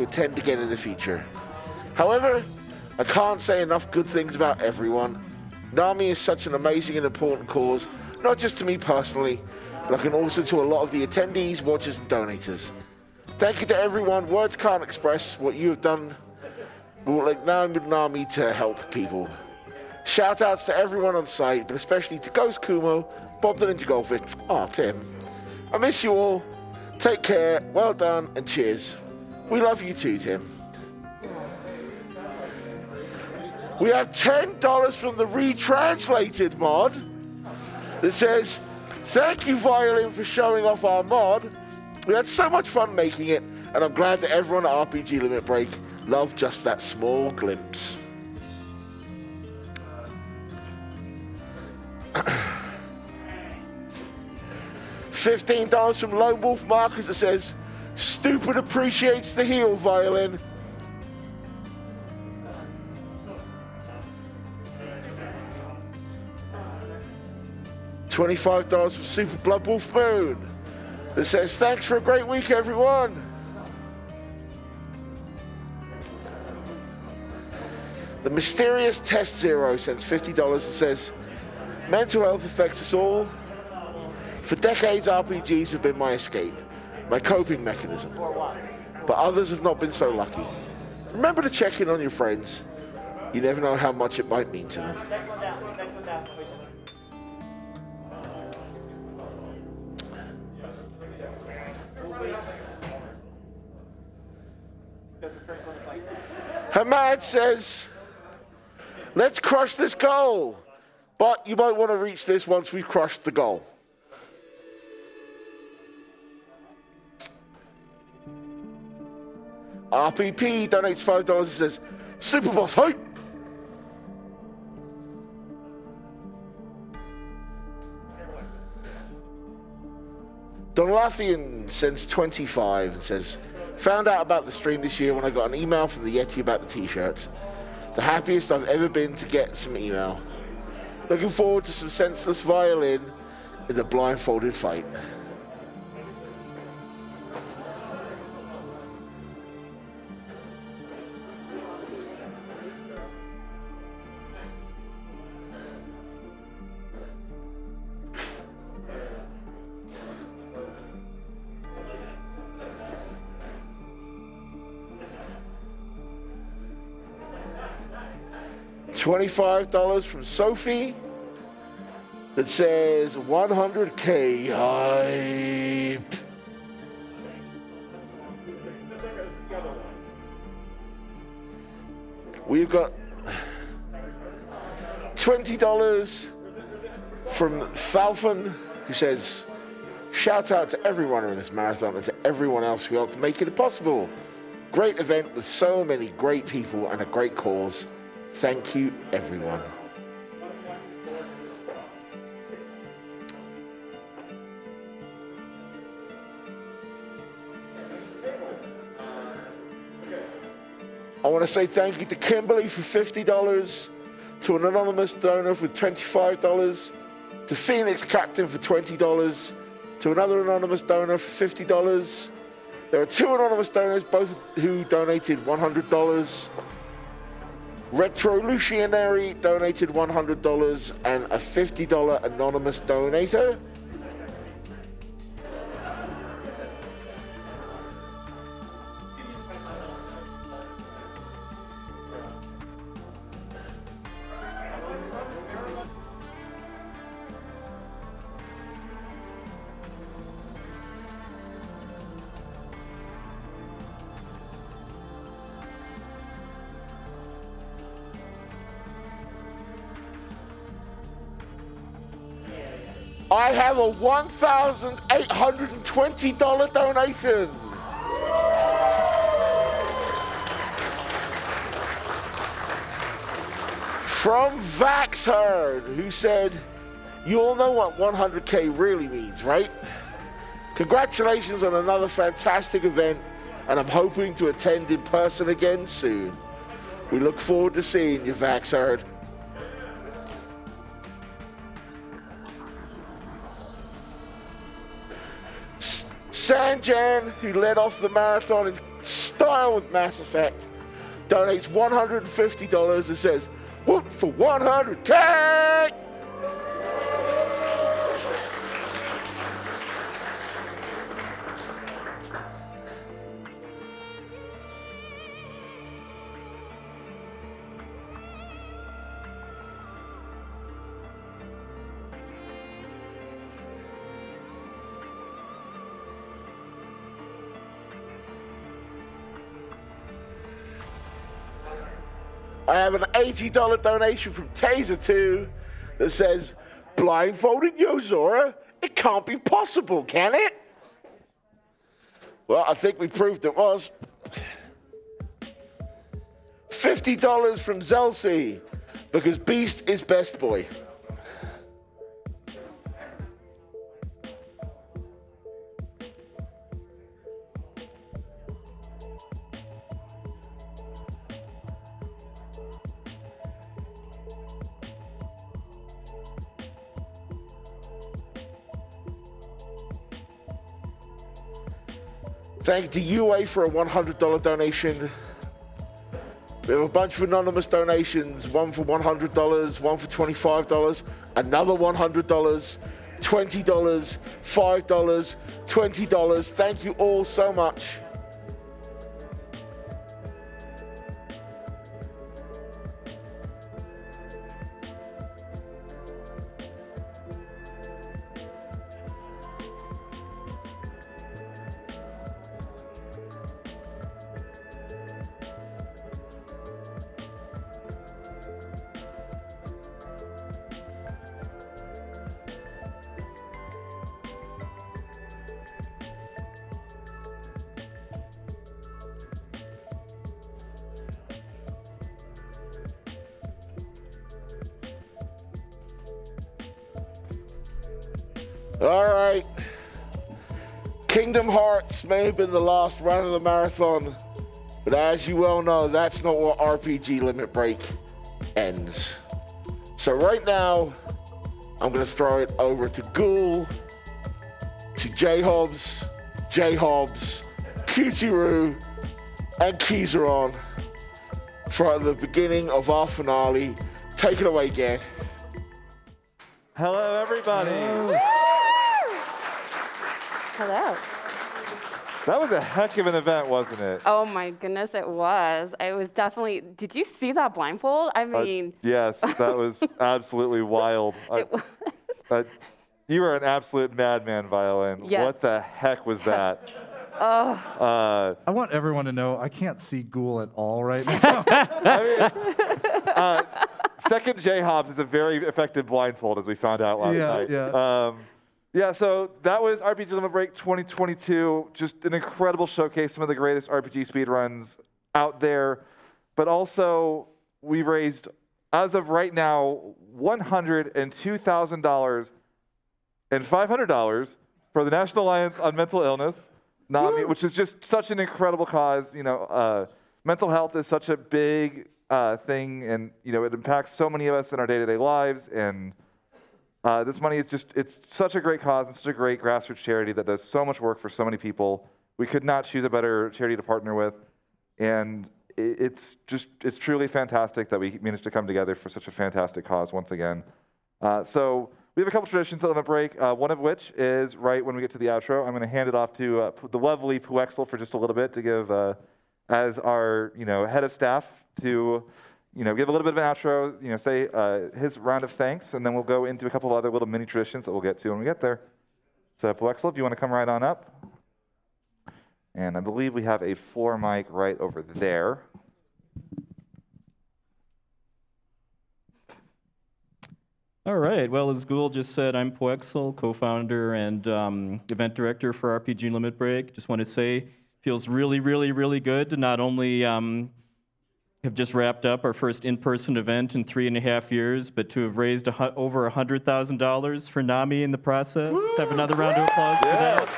to attend again in the future. However, I can't say enough good things about everyone. NAMI is such an amazing and important cause, not just to me personally, but also to a lot of the attendees, watchers, and donators. Thank you to everyone. Words can't express what you have done with NAMI to help people. Shout outs to everyone on site, but especially to Ghost Kumo, Bob the Ninja Goldfish. Tim. I miss you all. Take care, well done, and cheers. We love you too, Tim. We have $10 from the Retranslated mod that says, thank you, Violin, for showing off our mod. We had so much fun making it, and I'm glad that everyone at RPG Limit Break loved just that small glimpse. $15 from Lone Wolf Marcus that says, stupid appreciates the heel, Violin. $25 from Super Blood Wolf Moon that says, thanks for a great week, everyone. The Mysterious Test Zero sends $50 and says, mental health affects us all. For decades, RPGs have been my escape, my coping mechanism. But others have not been so lucky. Remember to check in on your friends. You never know how much it might mean to them. Hamad says, let's crush this goal. But you might want to reach this once we've crushed the goal. RPP donates $5 and says, Super Boss hype! Donathian sends 25 and says, found out about the stream this year when I got an email from the Yeti about the t-shirts. The happiest I've ever been to get some email. Looking forward to some senseless violin in the blindfolded fight. $25 from Sophie that says 100K hype. We've got $20 from Falcon who says, shout out to every runner in this marathon and to everyone else who helped make it possible. Great event with so many great people and a great cause. Thank you, everyone. I want to say thank you to Kimberly for $50, to an anonymous donor with $25, to Phoenix Captain for $20, to another anonymous donor for $50. There are two anonymous donors, both who donated $100. Retro Lucianary donated $100 and a $50 anonymous donator. I have a $1,820 donation. From Vaxherd, who said, you all know what 100K really means, right? Congratulations on another fantastic event, and I'm hoping to attend in person again soon. We look forward to seeing you, Vaxherd. Sanjan, who led off the marathon in style Kyle with Mass Effect donates $150 and says, "Woot for 100K!" I have an $80 donation from Taser2 that says, "Blindfolded Yozora? It can't be possible, can it?" Well, I think we proved it was. $50 from Zelsi, because Beast is best boy. Thank you to UA for a $100 donation. We have a bunch of anonymous donations, one for $100, one for $25, another $100, $20, $5, $20. Thank you all so much. All right. Kingdom Hearts may have been the last run of the marathon, but as you well know, that's not what RPG Limit Break ends. So right now, I'm going to throw it over to Ghoul, to J-Hobbs, Kutiru, and Kizaron for the beginning of our finale. Take it away, gang. Hello, everybody. Hello. That was a heck of an event, wasn't it? Oh my goodness, it was. It was definitely, did you see that blindfold? I mean. Yes, that was absolutely wild. It was. You are an absolute madman, Violin. Yes. What the heck was that? I want everyone to know I can't see Ghoul at all right now. Second J-Hobbs is a very effective blindfold, as we found out last night. Yeah, so that was RPG Limit Break 2022. Just an incredible showcase, some of the greatest RPG speedruns out there. But also, we raised, as of right now, $102,000 and $500 for the National Alliance on Mental Illness, NAMI, which is just such an incredible cause. You know, mental health is such a big thing, and you know, it impacts so many of us in our day-to-day lives. And this money is it's such a great cause and such a great grassroots charity that does so much work for so many people. We could not choose a better charity to partner with. And it's truly fantastic that we managed to come together for such a fantastic cause once again. So we have a couple traditions at Limit Break, one of which is right when we get to the outro. I'm going to hand it off to the lovely Puexel for just a little bit to give, as our head of staff, to give a little bit of an outro, say his round of thanks, and then we'll go into a couple of other little mini traditions that we'll get to when we get there. So Puexel, if you want to come right on up. And I believe we have a floor mic right over there. All right. Well, as Ghoul just said, I'm Puexel, co-founder and event director for RPG Limit Break. Just want to say, feels really, really, really good to not only have just wrapped up our first in-person event in 3.5 years, but to have raised over $100,000 for NAMI in the process. Let's have another round of applause for that.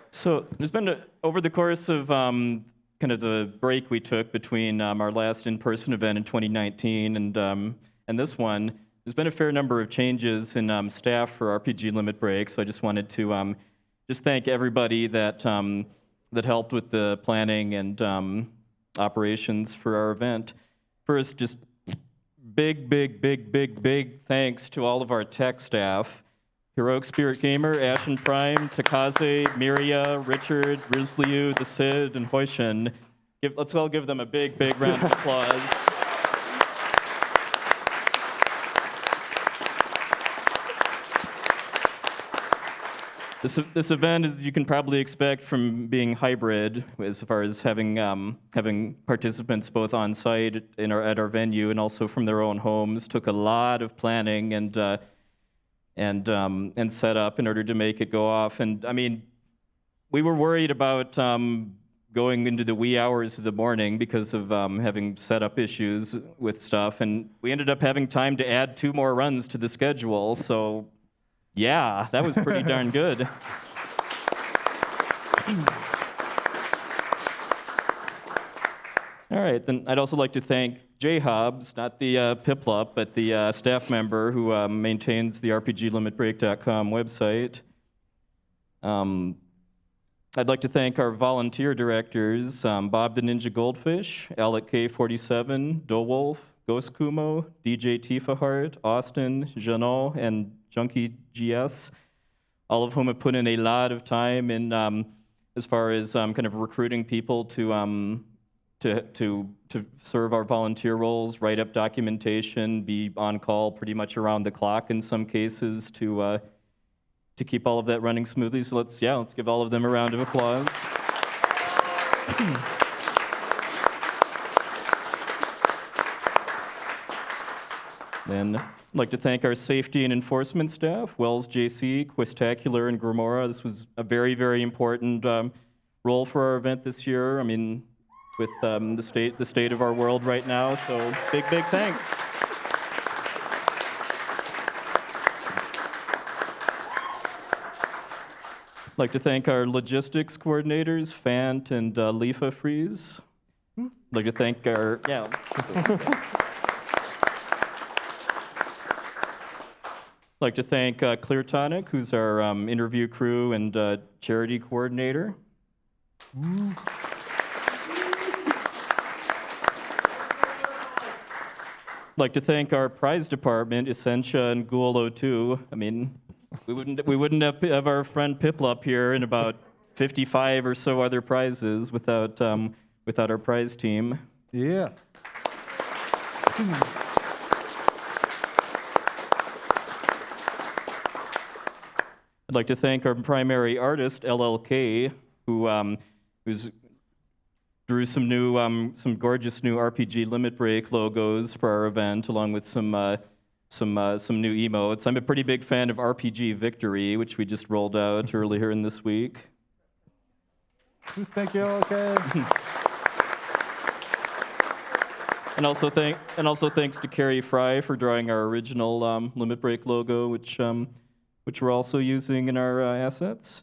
So there's been, over the course of kind of the break we took between our last in-person event in 2019 and this one, there's been a fair number of changes in staff for RPG Limit Break, so I just wanted to just thank everybody that that helped with the planning and operations for our event. First, just big thanks to all of our tech staff. Heroic Spirit Gamer, Ashen Prime, Takaze, Miria, Richard, Rizliu, The Sid, and Hoishin. Let's all give them a big round of applause. This event, as you can probably expect from being hybrid, as far as having participants both on site at our venue and also from their own homes, took a lot of planning and set up in order to make it go off. And I mean, we were worried about going into the wee hours of the morning because of having setup issues with stuff, and we ended up having time to add 2 more runs to the schedule. So, yeah, that was pretty darn good. All right, then I'd also like to thank Jay Hobbs, not the Piplup, but the staff member who maintains the RPGLimitBreak.com website. I'd like to thank our volunteer directors, Bob the Ninja Goldfish, Alec K47, Dowolf, Ghost Kumo, DJ Tifa Hart, Austin, Janot, and Junkie GS, all of whom have put in a lot of time in as far as kind of recruiting people to serve our volunteer roles, write up documentation, be on call pretty much around the clock in some cases to keep all of that running smoothly. So let's give all of them a round of applause. Then I'd like to thank our safety and enforcement staff, Wells JC, Quistacular, and Grimora. This was a very important role for our event this year. I mean, with the state of our world right now, so big thanks. I'd like to thank our logistics coordinators, Fant and Lifa Freeze. I'd like to thank our, I'd like to thank Clear Tonic, who's our interview crew and charity coordinator. I'd like to thank our prize department, Essentia and Ghoul02. I mean, we wouldn't have our friend Piplup here and about 55 or so other prizes without our prize team. Yeah. I'd like to thank our primary artist, LLK, who drew some gorgeous new RPG Limit Break logos for our event, along with some new emotes. I'm a pretty big fan of RPG Victory, which we just rolled out earlier in this week. Thank you, LLK. And also thanks to Carrie Fry for drawing our original Limit Break logo, which we're also using in our assets.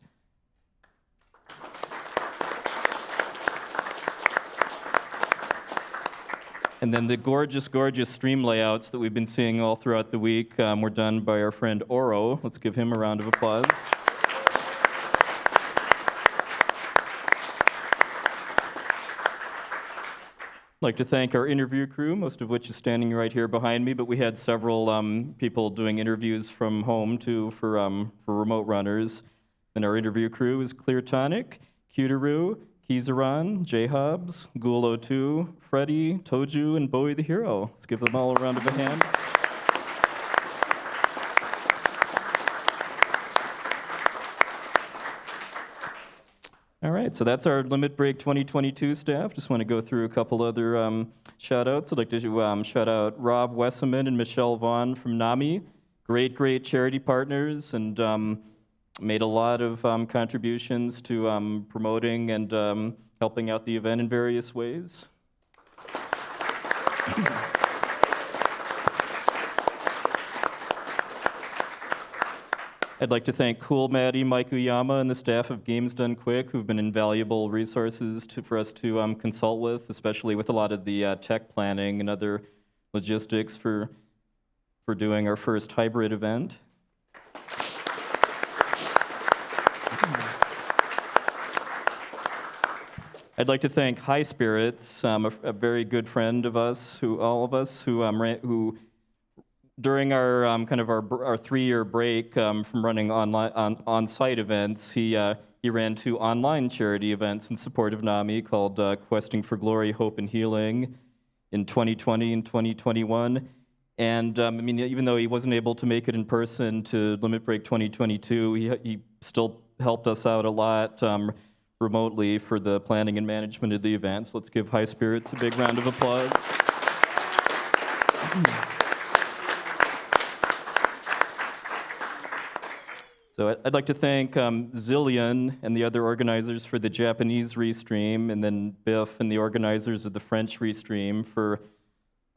And then the gorgeous stream layouts that we've been seeing all throughout the week were done by our friend Oro. Let's give him a round of applause. I'd like to thank our interview crew, most of which is standing right here behind me, but we had several people doing interviews from home too for remote runners. And our interview crew is Clear Tonic, Cuteroo, Kizaran, J Hobbs, Ghoul02, Freddy, Toju, and Bowie the Hero. Let's give them all a round of a hand. All right, so that's our Limit Break 2022 staff. Just want to go through a couple other shout-outs. I'd like to shout out Rob Wesseman and Michelle Vaughn from NAMI. Great charity partners, and made a lot of contributions to promoting and helping out the event in various ways. I'd like to thank Cool Maddie, Mike Uyama, and the staff of Games Done Quick, who've been invaluable resources for us to consult with, especially with a lot of the tech planning and other logistics for for doing our first hybrid event. I'd like to thank High Spirits, a very good friend of us, who during our kind of our 3-year break from running on-site events, he ran 2 online charity events in support of NAMI called Questing for Glory, Hope, and Healing in 2020 and 2021. And I mean, even though he wasn't able to make it in person to Limit Break 2022, he still helped us out a lot remotely for the planning and management of the event. So let's give High Spirits a big round of applause. So I'd like to thank Zillion and the other organizers for the Japanese restream, and then Biff and the organizers of the French restream for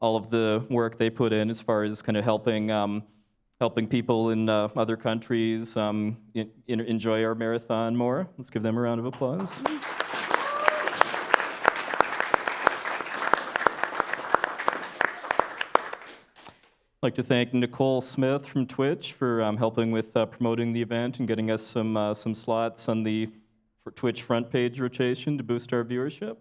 all of the work they put in as far as kind of helping people in other countries enjoy our marathon more. Let's give them a round of applause. I'd like to thank Nicole Smith from Twitch for helping with promoting the event and getting us some slots on the Twitch front page rotation to boost our viewership.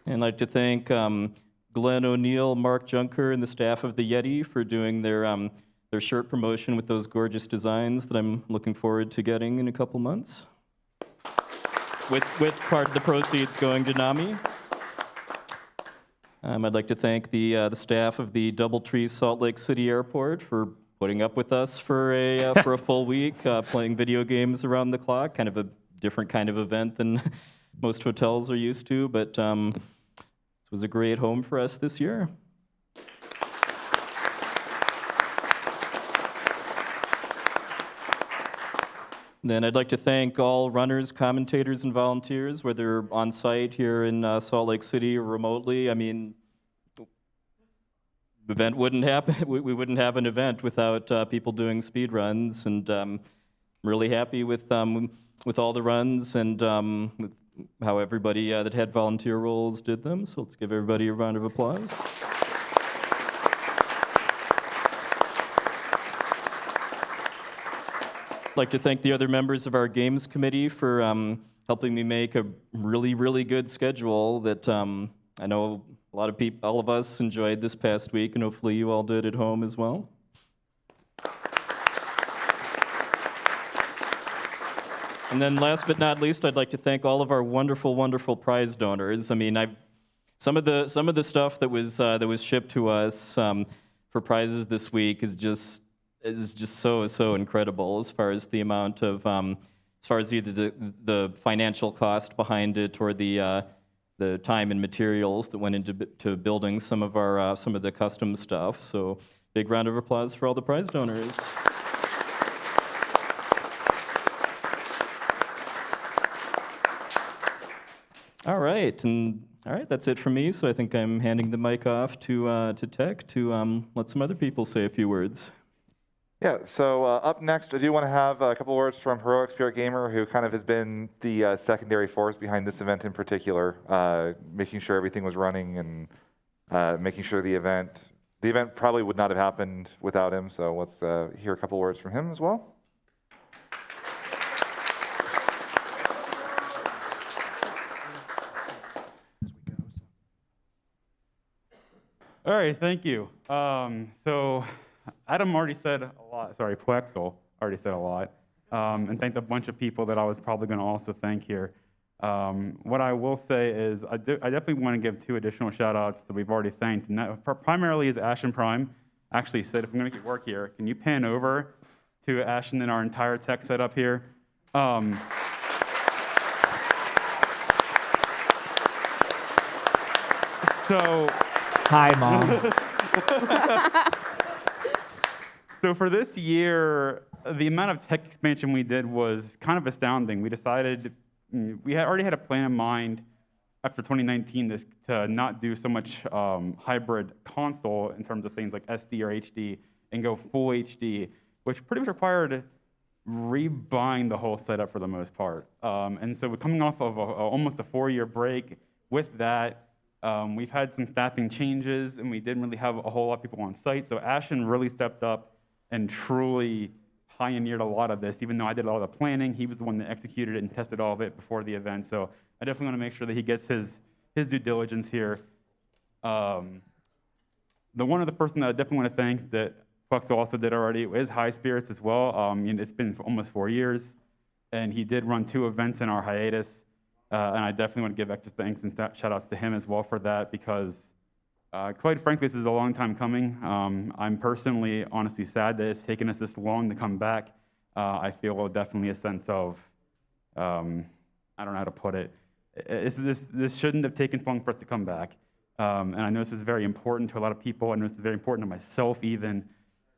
And I'd like to thank Glenn O'Neill, Mark Junker, and the staff of the Yeti for doing their shirt promotion with those gorgeous designs that I'm looking forward to getting in a couple months. With part of the proceeds going to NAMI. I'd like to thank the staff of the Doubletree Salt Lake City Airport for putting up with us for a full week, playing video games around the clock. Kind of a different kind of event than most hotels are used to, but this was a great home for us this year. Then I'd like to thank all runners, commentators, and volunteers, whether on site here in Salt Lake City or remotely. I mean, the event wouldn't happen. We wouldn't have an event without people doing speed runs, and I'm really happy with all the runs and with how everybody that had volunteer roles did them. So let's give everybody a round of applause. I'd like to thank the other members of our games committee for helping me make a really, really good schedule that I know a lot of people, all of us enjoyed this past week, and hopefully you all did at home as well. And then last but not least, I'd like to thank all of our wonderful, wonderful prize donors. I mean, some of the stuff that was shipped to us for prizes this week is just so incredible as far as the amount of as far as either the financial cost behind it or the time and materials that went into building some of the custom stuff. So big round of applause for all the prize donors. All right, that's it from me. So I think I'm handing the mic off to Tech to let some other people say a few words. Yeah, so up next, I do want to have a couple words from Heroic Spirit Gamer, who kind of has been the secondary force behind this event in particular, making sure everything was running and making sure the event probably would not have happened without him. So let's hear a couple words from him as well. All right, thank you. So Adam already said a lot, sorry, Poexel already said a lot, and thanked a bunch of people that I was probably going to also thank here. What I will say is I definitely want to give 2 additional shout-outs that we've already thanked, and that primarily is Ashen Prime. Actually said, if I'm going to make it work here, can you pan over to Ashen and our entire tech setup here? So... Hi, Mom. So for this year, the amount of tech expansion we did was kind of astounding. We decided, we already had a plan in mind after 2019 to not do so much hybrid console in terms of things like SD or HD and go full HD, which pretty much required rebuying the whole setup for the most part. And so we're coming off of almost a 4-year break with that, We've had some staffing changes, and we didn't really have a whole lot of people on site. So Ashton really stepped up and truly pioneered a lot of this. Even though I did all the planning, he was the one that executed it and tested all of it before the event. So I definitely want to make sure that he gets his due diligence here. The one other person that I definitely want to thank that Puxel also did already is High Spirits as well. It's been almost 4 years, and he did run 2 events in our hiatus. And I definitely want to give extra thanks and shout outs to him as well for that, because quite frankly, this is a long time coming. I'm personally, honestly sad that it's taken us this long to come back. I feel definitely a sense of, I don't know how to put it. This shouldn't have taken so long for us to come back. And I know this is very important to a lot of people. I know this is very important to myself even.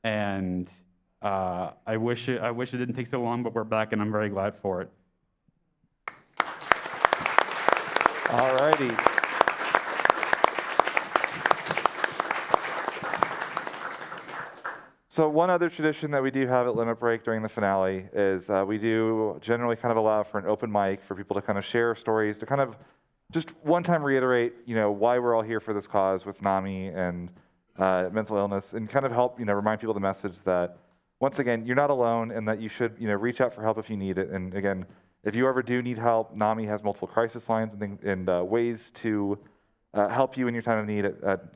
And I wish it didn't take so long, but we're back, and I'm very glad for it. All righty. So one other tradition that we do have at Limit Break during the finale is we do generally kind of allow for an open mic for people to kind of share stories, to kind of just one time reiterate, why we're all here for this cause with NAMI and mental illness, and kind of help, remind people the message that, once again, you're not alone, and that you should, reach out for help if you need it. And again, if you ever do need help, NAMI has multiple crisis lines and ways to help you in your time of need.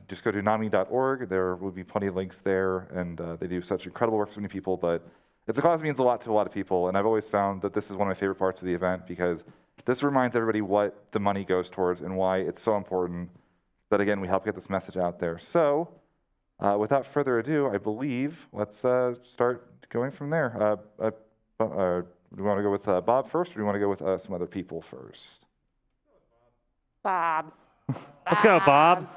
Just go to NAMI.org. There will be plenty of links there, and they do such incredible work for so many people. But it's a cause that means a lot to a lot of people, and I've always found that this is one of my favorite parts of the event, because this reminds everybody what the money goes towards and why it's so important that, again, we help get this message out there. So without further ado, I believe let's start going from there. Do we want to go with Bob first, or do we want to go with some other people first? Bob. Let's go, Bob.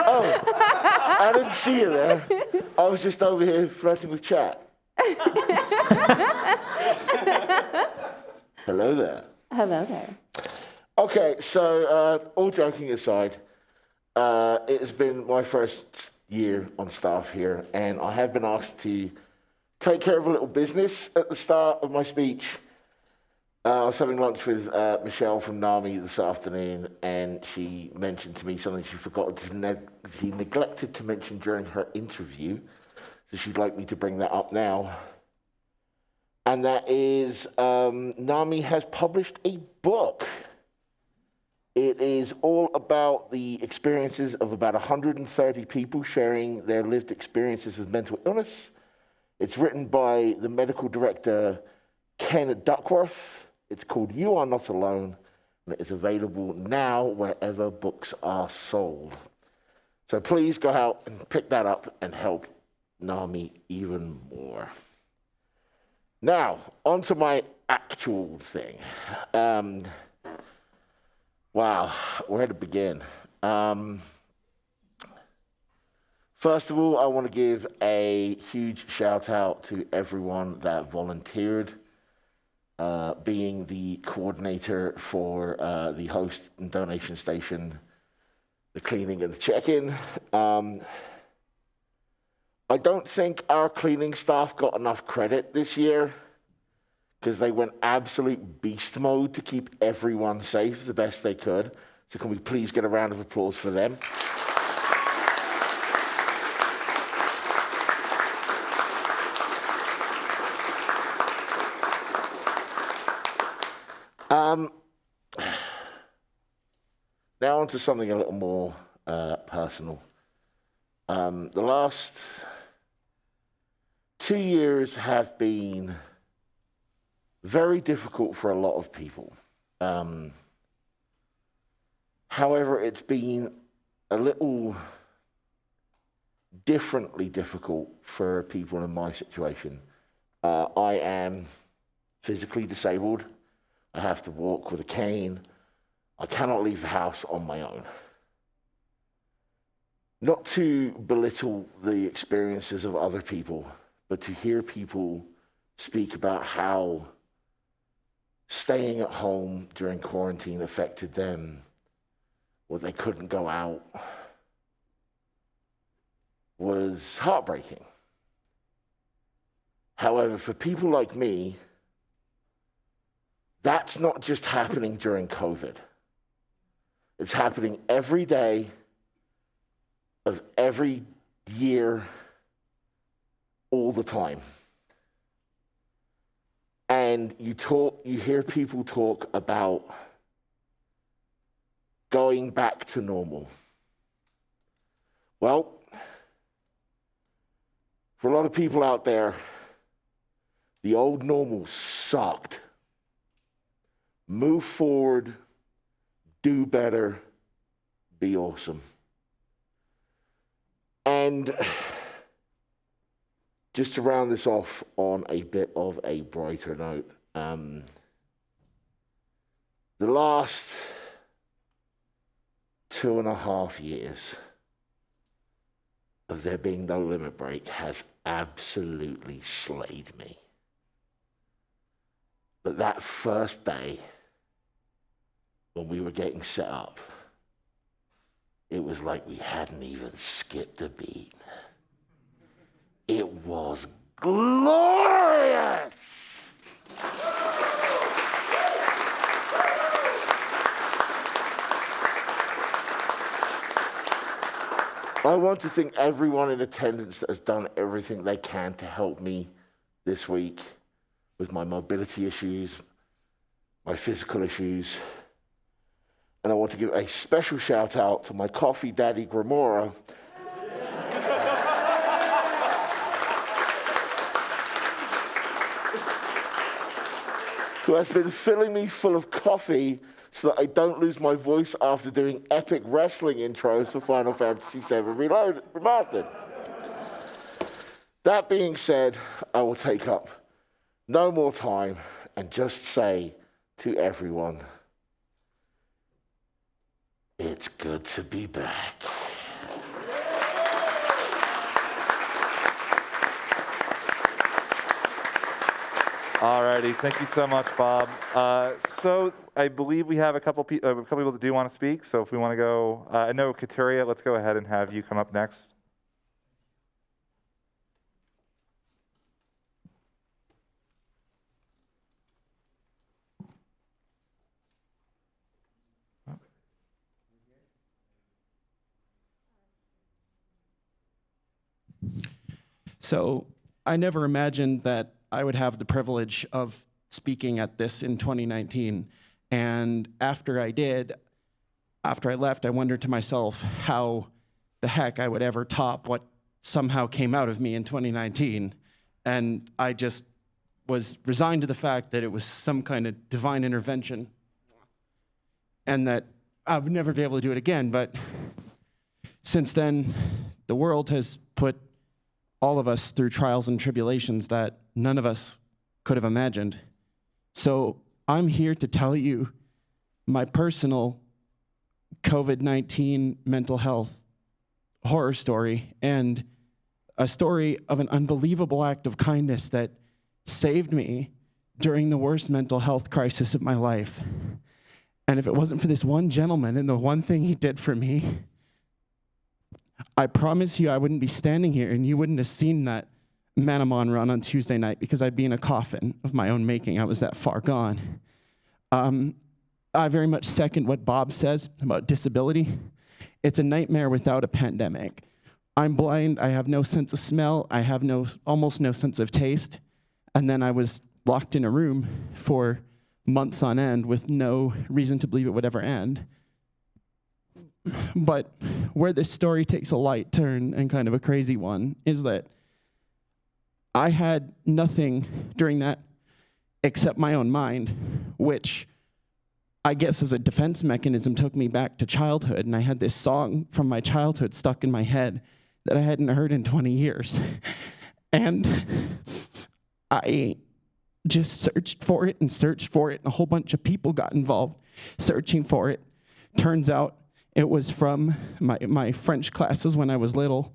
Oh, I didn't see you there. I was just over here flirting with chat. Hello there. Hello there. Okay, so all joking aside, it has been my first year on staff here, and I have been asked to take care of a little business at the start of my speech. I was having lunch with Michelle from NAMI this afternoon, and she mentioned to me something she neglected to mention during her interview, so she'd like me to bring that up now. And that is, NAMI has published a book. It is all about the experiences of about 130 people sharing their lived experiences with mental illness. It's written by the medical director, Ken Duckworth. It's called You Are Not Alone, and it is available now wherever books are sold. So please go out and pick that up and help NAMI even more. Now, on to my actual thing. Wow, where to begin? First of all, I want to give a huge shout out to everyone that volunteered, being the coordinator for the host and donation station, the cleaning and the check-in. I don't think our cleaning staff got enough credit this year, because they went absolute beast mode to keep everyone safe the best they could. So can we please get a round of applause for them? Now on to something a little more personal. The last 2 years have been very difficult for a lot of people. However, it's been a little differently difficult for people in my situation. I am physically disabled. I have to walk with a cane. I cannot leave the house on my own. Not to belittle the experiences of other people, but to hear people speak about how staying at home during quarantine affected them, or they couldn't go out, was heartbreaking. However, for people like me, that's not just happening during COVID. It's happening every day of every year, all the time. And you hear people talk about going back to normal. Well, for a lot of people out there, the old normal sucked. Move forward, do better, be awesome. And just to round this off on a bit of a brighter note, the last 2.5 years of there being no limit break has absolutely slayed me. But that first day, when we were getting set up, it was like we hadn't even skipped a beat. It was glorious! I want to thank everyone in attendance that has done everything they can to help me this week with my mobility issues, my physical issues. And I want to give a special shout out to my coffee daddy, Gramora, who has been filling me full of coffee so that I don't lose my voice after doing epic wrestling intros for Final Fantasy VII Remastered. That being said, I will take up no more time and just say to everyone, it's good to be back. Alrighty, thank you so much, Bob. So I believe we have a couple people that do want to speak. So if we want to go, I know Kateria, let's go ahead and have you come up next. So I never imagined that I would have the privilege of speaking at this in 2019. And after I left, I wondered to myself how the heck I would ever top what somehow came out of me in 2019. And I just was resigned to the fact that it was some kind of divine intervention and that I would never be able to do it again. But since then, the world has put all of us through trials and tribulations that none of us could have imagined. So I'm here to tell you my personal COVID-19 mental health horror story and a story of an unbelievable act of kindness that saved me during the worst mental health crisis of my life. And if it wasn't for this one gentleman and the one thing he did for me, I promise you I wouldn't be standing here and you wouldn't have seen that Manamon run on Tuesday night because I'd be in a coffin of my own making. I was that far gone. I very much second what Bob says about disability. It's a nightmare without a pandemic. I'm blind, I have no sense of smell, I have almost no sense of taste, and then I was locked in a room for months on end with no reason to believe it would ever end. But where this story takes a light turn and kind of a crazy one is that I had nothing during that except my own mind, which I guess as a defense mechanism took me back to childhood. And I had this song from my childhood stuck in my head that I hadn't heard in 20 years. And I just searched for it, and a whole bunch of people got involved searching for it. Turns out it was from my French classes when I was little,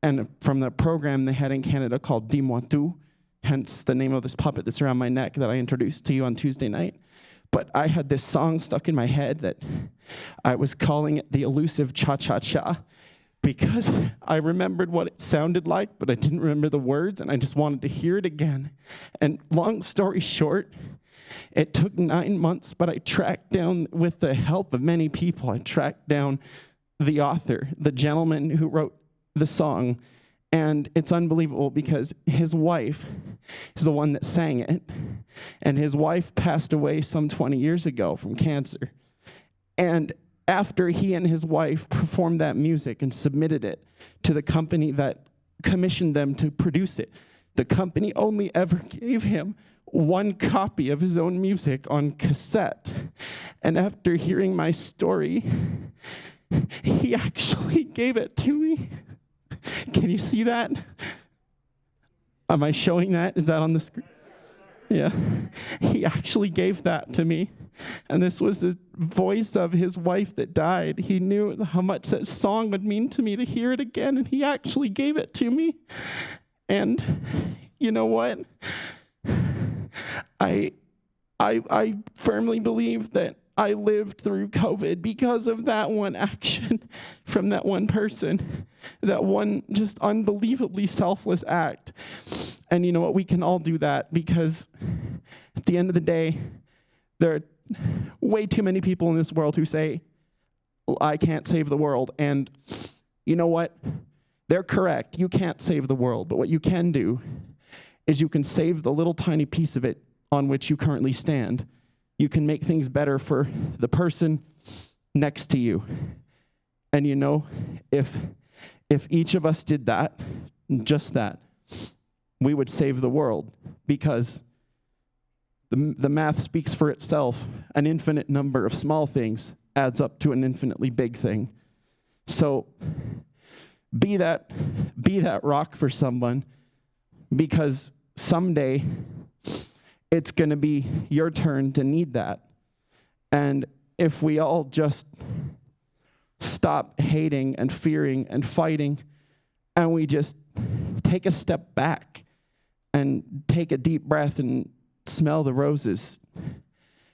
and from the program they had in Canada called Dis-moi tout, hence the name of this puppet that's around my neck that I introduced to you on Tuesday night. But I had this song stuck in my head that I was calling it the elusive cha-cha-cha, because I remembered what it sounded like, but I didn't remember the words, and I just wanted to hear it again. And long story short, it took 9 months, but I tracked down, with the help of many people, I tracked down the author, the gentleman who wrote the song. And it's unbelievable because his wife is the one that sang it. And his wife passed away some 20 years ago from cancer. And after he and his wife performed that music and submitted it to the company that commissioned them to produce it, the company only ever gave him one copy of his own music on cassette. And after hearing my story, he actually gave it to me. Can you see that? Am I showing that? Is that on the screen? Yeah. He actually gave that to me. And this was the voice of his wife that died. He knew how much that song would mean to me to hear it again, and he actually gave it to me. And you know what? I firmly believe that I lived through COVID because of that one action from that one person, that one just unbelievably selfless act. And you know what? We can all do that because at the end of the day, there are way too many people in this world who say, I can't save the world. And you know what? They're correct. You can't save the world. But what you can do is you can save the little tiny piece of it on which you currently stand. You can make things better for the person next to you. And you know, if each of us did that, just that, we would save the world, because the math speaks for itself. An infinite number of small things adds up to an infinitely big thing. So be that rock for someone, because someday it's going to be your turn to need that. And if we all just stop hating and fearing and fighting, and we just take a step back and take a deep breath and smell the roses.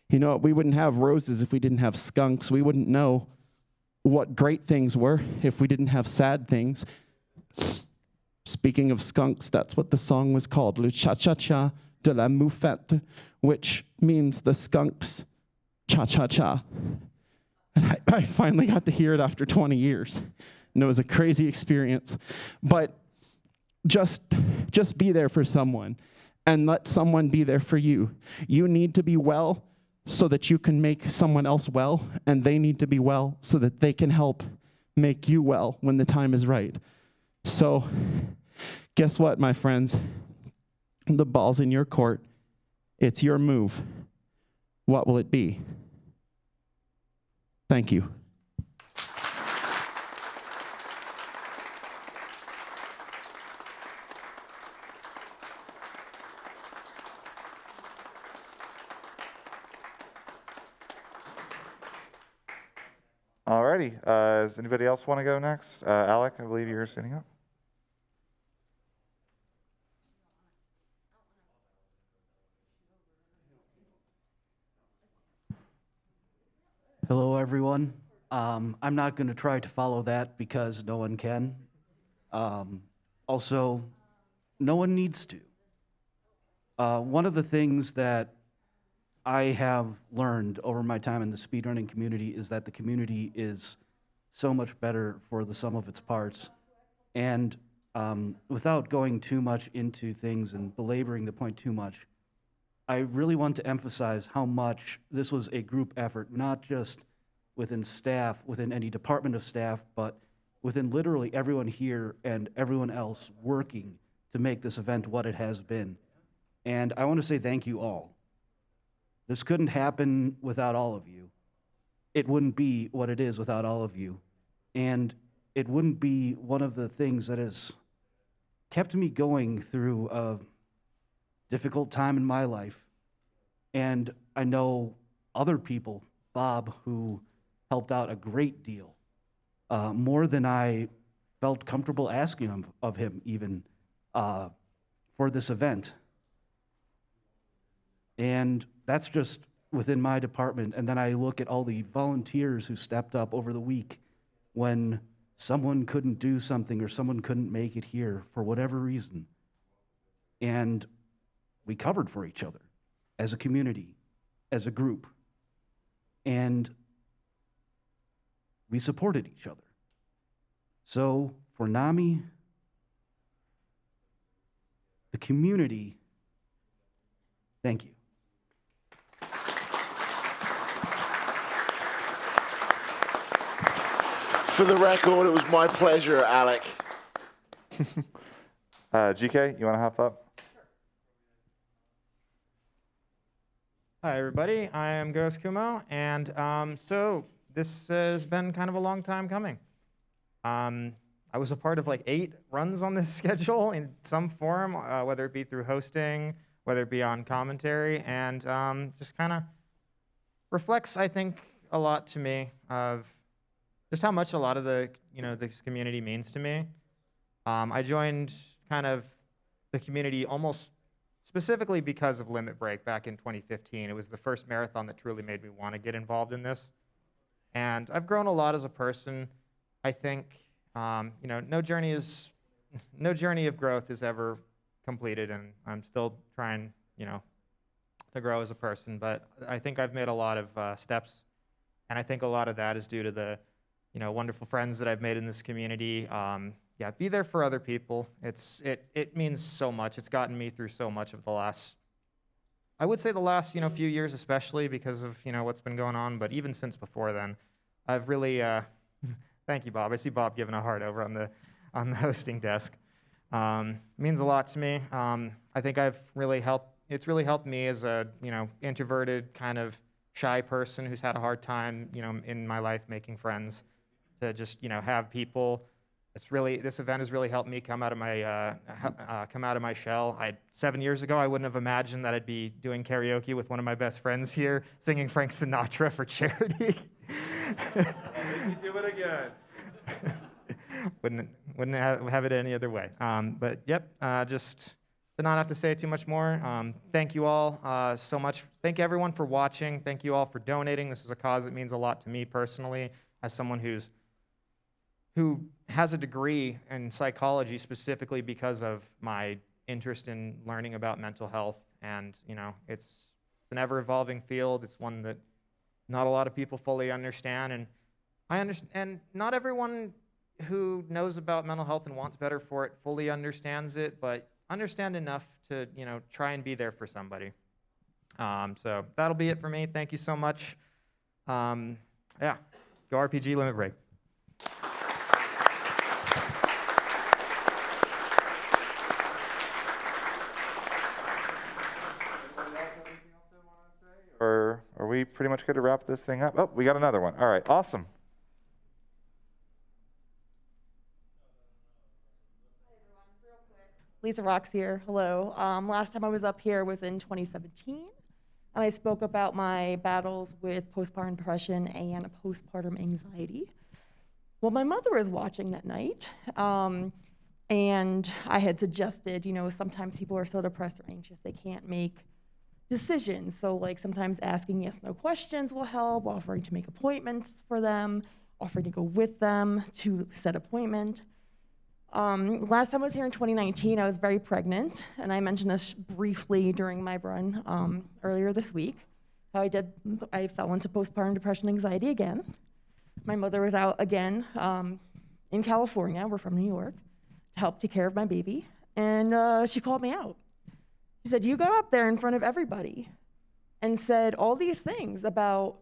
You know, we wouldn't have roses if we didn't have skunks. We wouldn't know what great things were if we didn't have sad things. Speaking of skunks, that's what the song was called, Le Cha-Cha-Cha de la Moufette, which means the skunks cha-cha-cha. And I finally got to hear it after 20 years. And it was a crazy experience. But just be there for someone, and let someone be there for you. You need to be well so that you can make someone else well, and they need to be well so that they can help make you well when the time is right. So guess what, my friends? The ball's in your court. It's your move. What will it be? Thank you. Alrighty, does anybody else want to go next? Alec, I believe you're standing up. Hello, everyone. I'm not going to try to follow that because no one can. Also, no one needs to. One of the things that I have learned over my time in the speedrunning community is that the community is so much better for the sum of its parts. And without going too much into things and belaboring the point too much, I really want to emphasize how much this was a group effort, not just within staff, within any department of staff, but within literally everyone here and everyone else working to make this event what it has been. And I want to say thank you all. This couldn't happen without all of you. It wouldn't be what it is without all of you. And it wouldn't be one of the things that has kept me going through a difficult time in my life. And I know other people, Bob, who helped out a great deal, more than I felt comfortable asking of him even for this event. And that's just within my department. And then I look at all the volunteers who stepped up over the week when someone couldn't do something or someone couldn't make it here for whatever reason. And we covered for each other as a community, as a group. And we supported each other. So for NAMI, the community, thank you. For the record, it was my pleasure, Alec. GK, you want to hop up? Hi, everybody. I am Ghost Kumo, and so this has been kind of a long time coming. I was a part of like 8 runs on this schedule in some form, whether it be through hosting, whether it be on commentary, and just kind of reflects, I think, a lot to me of just how much a lot of this community means to me. I joined kind of the community almost specifically because of Limit Break back in 2015. It was the first marathon that truly made me want to get involved in this. And I've grown a lot as a person. I think, no journey of growth is ever completed, and I'm still trying, to grow as a person. But I think I've made a lot of steps, and I think a lot of that is due to the, wonderful friends that I've made in this community. Be there for other people. It means so much. It's gotten me through so much of the last, I would say the last, few years, especially because of, what's been going on. But even since before then, I've really, thank you, Bob. I see Bob giving a heart over on the hosting desk. Means a lot to me. I think it's really helped me as a, introverted kind of shy person who's had a hard time, in my life making friends, to just, have people. This event has really helped me come out of my shell. 7 years ago, I wouldn't have imagined that I'd be doing karaoke with one of my best friends here, singing Frank Sinatra for charity. I'll make you do it again. wouldn't have it any other way. But yep, just to not have to say too much more. Thank you all so much. Thank everyone for watching. Thank you all for donating. This is a cause that means a lot to me personally, as someone who has a degree in psychology specifically because of my interest in learning about mental health. And, it's an ever-evolving field. It's one that not a lot of people fully understand. And I understand, and not everyone who knows about mental health and wants better for it fully understands it, but understand enough to, try and be there for somebody. So that'll be it for me. Thank you so much. Go RPG Limit Break. Or are we pretty much good to wrap this thing up? Oh, we got another one. All right, awesome. Lisa Rocks here. Hello. Last time I was up here was in 2017, and I spoke about my battles with postpartum depression and postpartum anxiety. Well, my mother was watching that night, and I had suggested, sometimes people are so depressed or anxious they can't make decisions. So like sometimes asking yes/no questions will help, offering to make appointments for them, offering to go with them to set appointment. Last time I was here in 2019, I was very pregnant, and I mentioned this briefly during my run earlier this week. How I fell into postpartum depression anxiety again. My mother was out again in California, we're from New York, to help take care of my baby, and she called me out. She said, "You got up there in front of everybody and said all these things about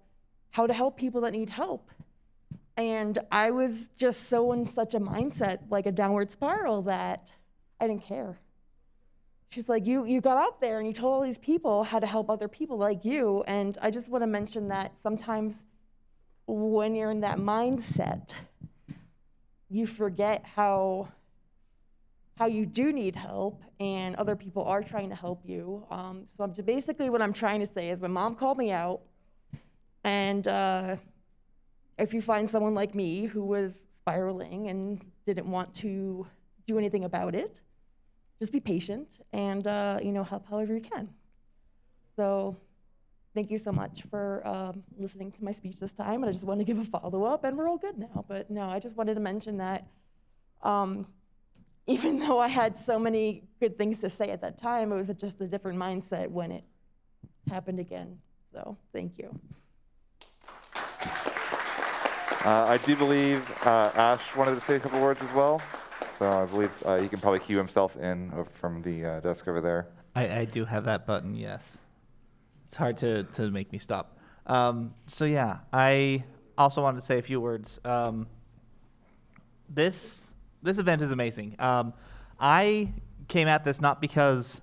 how to help people that need help." And I was just so in such a mindset, like a downward spiral, that I didn't care. She's like, you got out there and you told all these people how to help other people like you. And I just want to mention that sometimes when you're in that mindset, you forget how you do need help and other people are trying to help you. So basically what I'm trying to say is my mom called me out, and if you find someone like me who was spiraling and didn't want to do anything about it, just be patient and help however you can. So thank you so much for listening to my speech this time. And I just wanted to give a follow-up, and we're all good now. But no, I just wanted to mention that even though I had so many good things to say at that time, it was just a different mindset when it happened again. So thank you. I do believe Ash wanted to say a couple words as well. So I believe he can probably cue himself in from the desk over there. I do have that button, yes. It's hard to make me stop. So yeah, I also wanted to say a few words. This event is amazing. I came at this not because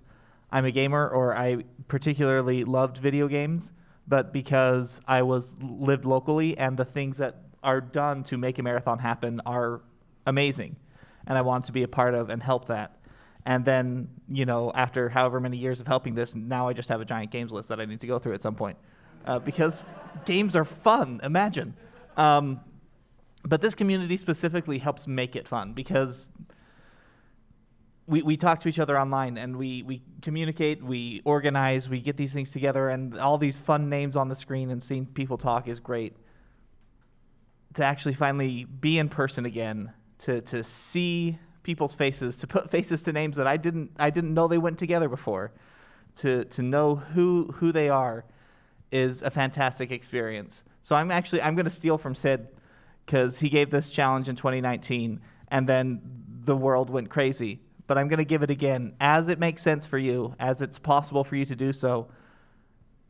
I'm a gamer or I particularly loved video games, but because I lived locally and the things that are done to make a marathon happen are amazing. And I want to be a part of and help that. And then, after however many years of helping this, now I just have a giant games list that I need to go through at some point. Because games are fun, imagine. But this community specifically helps make it fun because we talk to each other online and we communicate, we organize, we get these things together, and all these fun names on the screen and seeing people talk is great. To actually finally be in person again, to see people's faces, to put faces to names that I didn't know they went together before, to know who they are is a fantastic experience. So I'm going to steal from Sid because he gave this challenge in 2019 and then the world went crazy. But I'm going to give it again. As it makes sense for you, as it's possible for you to do so,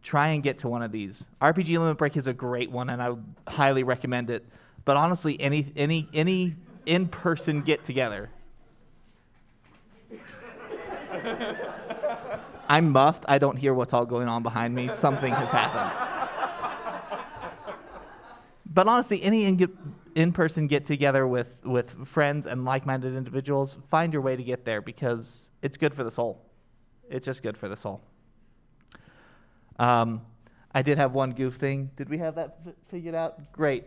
try and get to one of these. RPG Limit Break is a great one, and I would highly recommend it. But honestly, any in-person get-together. I'm muffed. I don't hear what's all going on behind me. Something has happened. But honestly, any in-person get-together with friends and like-minded individuals, find your way to get there because it's good for the soul. It's just good for the soul. I did have one goof thing. Did we have that figured out? Great.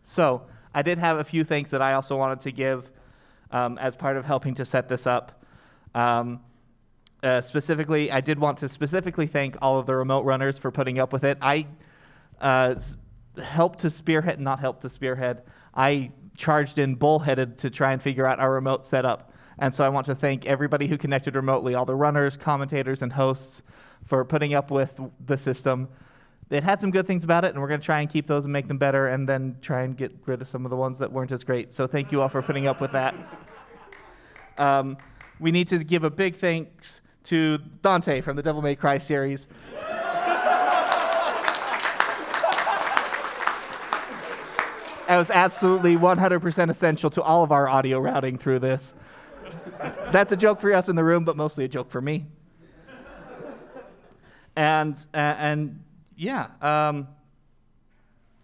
So I did have a few things that I also wanted to give as part of helping to set this up. Specifically, I did want to specifically thank all of the remote runners for putting up with it. I helped to spearhead, not helped to spearhead. I charged in bullheaded to try and figure out our remote setup. And so I want to thank everybody who connected remotely, all the runners, commentators, and hosts for putting up with the system. It had some good things about it, and we're going to try and keep those and make them better and then try and get rid of some of the ones that weren't as great. So thank you all for putting up with that. We need to give a big thanks to Dante from the Devil May Cry series. That was absolutely 100% essential to all of our audio routing through this. That's a joke for us in the room, but mostly a joke for me. And yeah,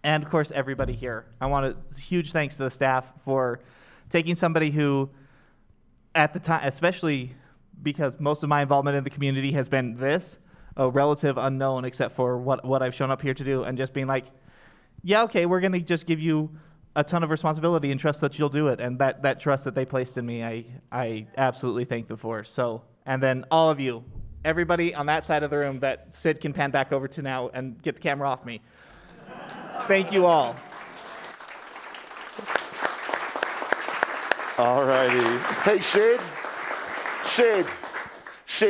and of course everybody here. I want a huge thanks to the staff for taking somebody who, at the time, especially because most of my involvement in the community has been a relative unknown except for what I've shown up here to do, and just being like, yeah, okay, we're going to just give you a ton of responsibility and trust that you'll do it. And that trust that they placed in me, I absolutely thank them for. So, and then all of you, everybody on that side of the room that Sid can pan back over to now and get the camera off me. Thank you all. All righty. Hey, Sid,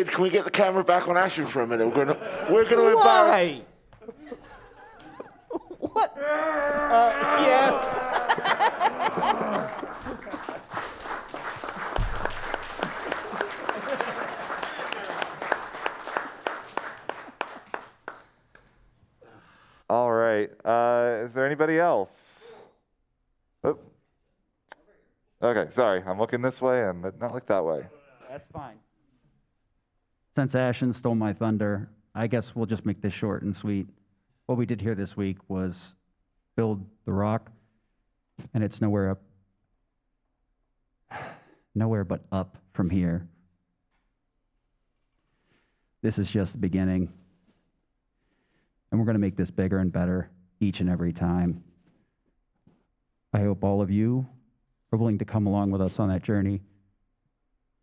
can we get the camera back on Asher for a minute? We're gonna embarrass. Why? What? Yes. All right. Is there anybody else? Oh. Okay, sorry. I'm looking this way and not look that way. That's fine. Since Ashen stole my thunder, I guess we'll just make this short and sweet. What we did here this week was build the rock, and it's nowhere but up from here. This is just the beginning, and we're going to make this bigger and better each and every time. I hope all of you are willing to come along with us on that journey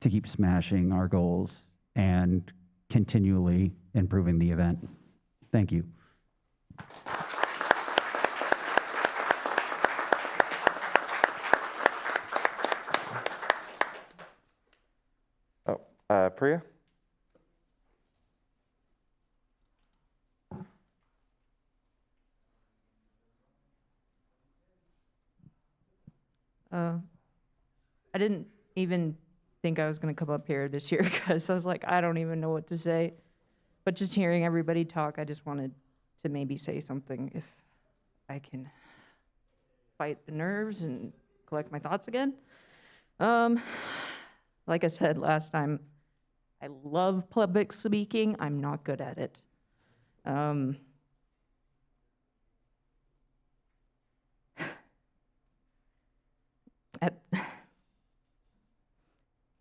to keep smashing our goals and continually improving the event. Thank you. Priya? I didn't even think I was going to come up here this year because I was like, I don't even know what to say. But just hearing everybody talk, I just wanted to maybe say something if I can fight the nerves and collect my thoughts again. Like I said last time, I love public speaking. I'm not good at it.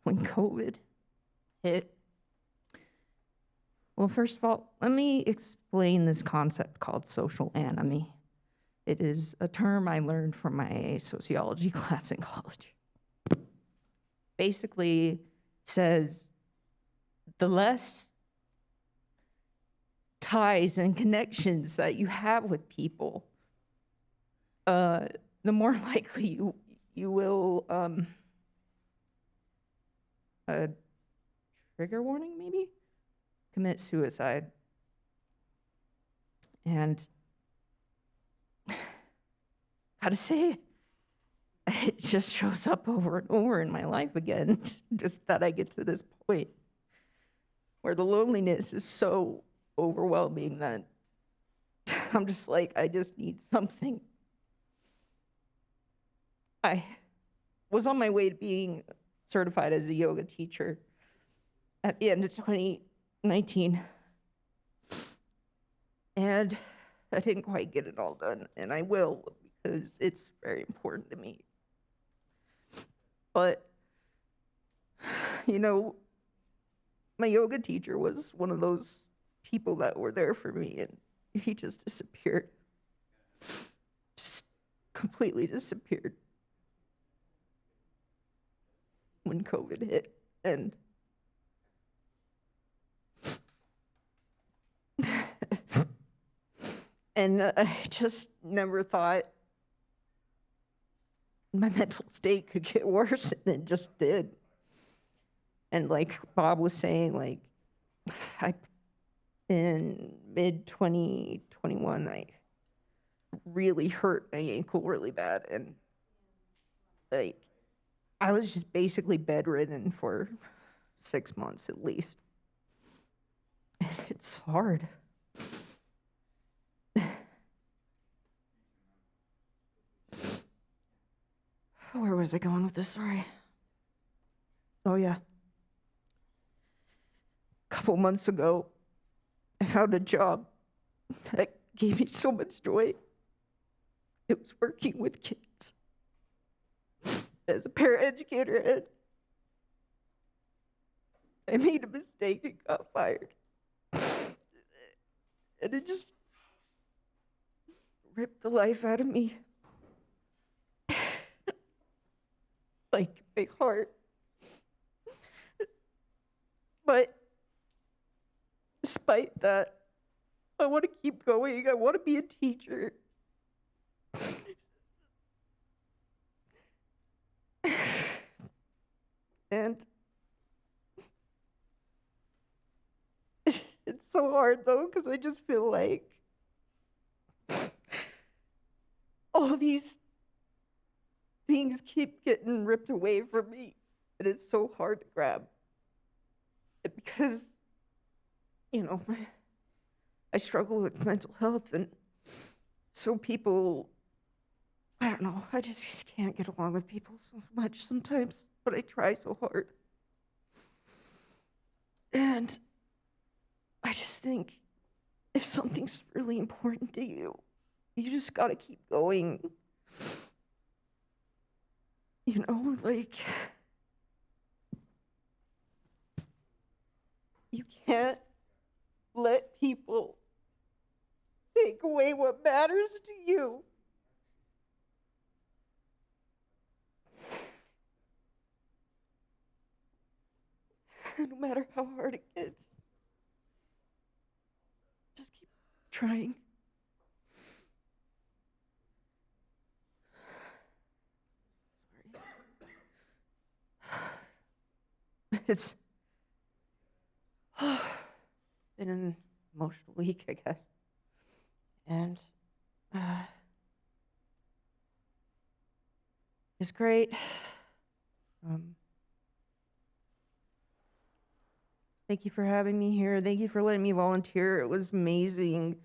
When COVID hit, well, first of all, let me explain this concept called social enemy. It is a term I learned from my sociology class in college. Basically says the less ties and connections that you have with people, the more likely you will, trigger warning maybe, commit suicide. And gotta say, it just shows up over and over in my life again, just that I get to this point where the loneliness is so overwhelming that I'm just like, I just need something. I was on my way to being certified as a yoga teacher at the end of 2019. And I didn't quite get it all done, and I will because it's very important to me. But, you know, my yoga teacher was one of those people that were there for me, and he just disappeared. Just completely disappeared when COVID hit. And I just never thought my mental state could get worse, and it just did. And like Bob was saying, like, in mid-2021, I really hurt my ankle really bad, and like, I was just basically bedridden for 6 months at least. It's hard. Where was I going with this? Sorry. Oh, yeah. A couple months ago, I found a job that gave me so much joy. It was working with kids as a paraeducator, and I made a mistake and got fired. And it just ripped the life out of me. Like my heart. But despite that, I want to keep going. I want to be a teacher. And it's so hard though, because I just feel like all these things keep getting ripped away from me, and it's so hard to grab. Because, you know, I struggle with mental health, and so people, I don't know, I just can't get along with people so much sometimes, but I try so hard. And I just think if something's really important to you, you just gotta keep going. You know, like, you can't let people take away what matters to you. No matter how hard it gets, just keep trying. It's been an emotional week, I guess. And it's great. Thank you for having me here. Thank you for letting me volunteer. It was amazing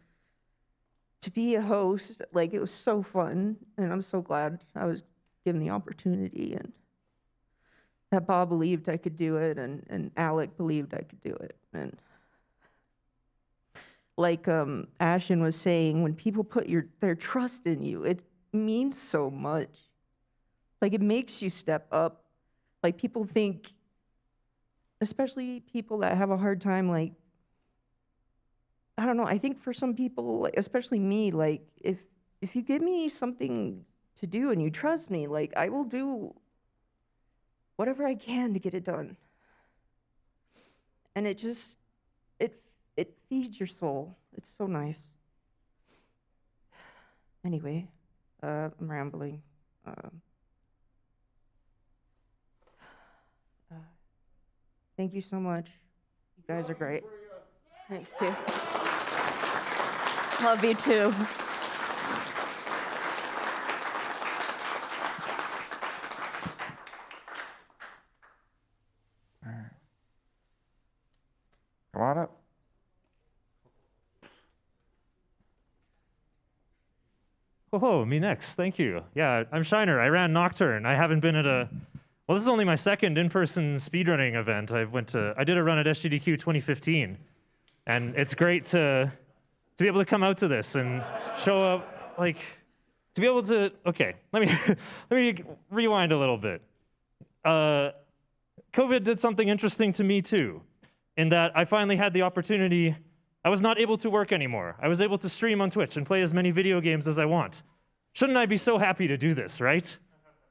to be a host. Like, it was so fun, and I'm so glad I was given the opportunity, and that Bob believed I could do it, and Alec believed I could do it. And like Ashton was saying, when people put their trust in you, it means so much. Like, it makes you step up. Like, people think, especially people that have a hard time, like, I don't know, I think for some people, like, especially me, like, if you give me something to do and you trust me, like, I will do whatever I can to get it done. And it just, it feeds your soul. It's so nice. Anyway, I'm rambling. Thank you so much. You guys are great. Thank you. Love you too. Come on up. Oh, me next. Thank you. Yeah, I'm Shiner. I ran Nocturne. I haven't been at well, this is only my second in-person speedrunning event. I did a run at SGDQ 2015, and it's great to be able to come out to this and show up, like, to be able to. Okay, let me rewind a little bit. COVID did something interesting to me too, in that I finally had the opportunity. I was not able to work anymore. I was able to stream on Twitch and play as many video games as I want. Shouldn't I be so happy to do this, right?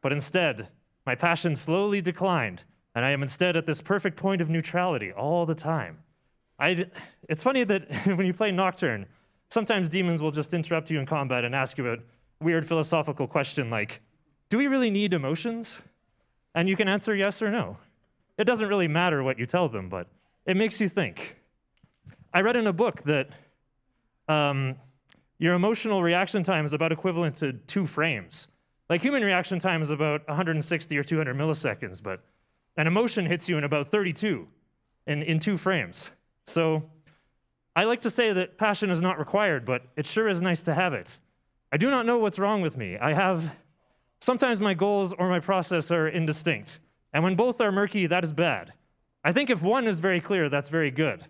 But instead, my passion slowly declined, and I am instead at this perfect point of neutrality all the time. It's funny that when you play Nocturne, sometimes demons will just interrupt you in combat and ask you a weird philosophical question like, do we really need emotions? And you can answer yes or no. It doesn't really matter what you tell them, but it makes you think. I read in a book that your emotional reaction time is about equivalent to 2 frames. Like, human reaction time is about 160 or 200 milliseconds, but an emotion hits you in about 32 in 2 frames. So I like to say that passion is not required, but it sure is nice to have it. I do not know what's wrong with me. Sometimes my goals or my process are indistinct, and when both are murky, that is bad. I think if one is very clear, that's very good.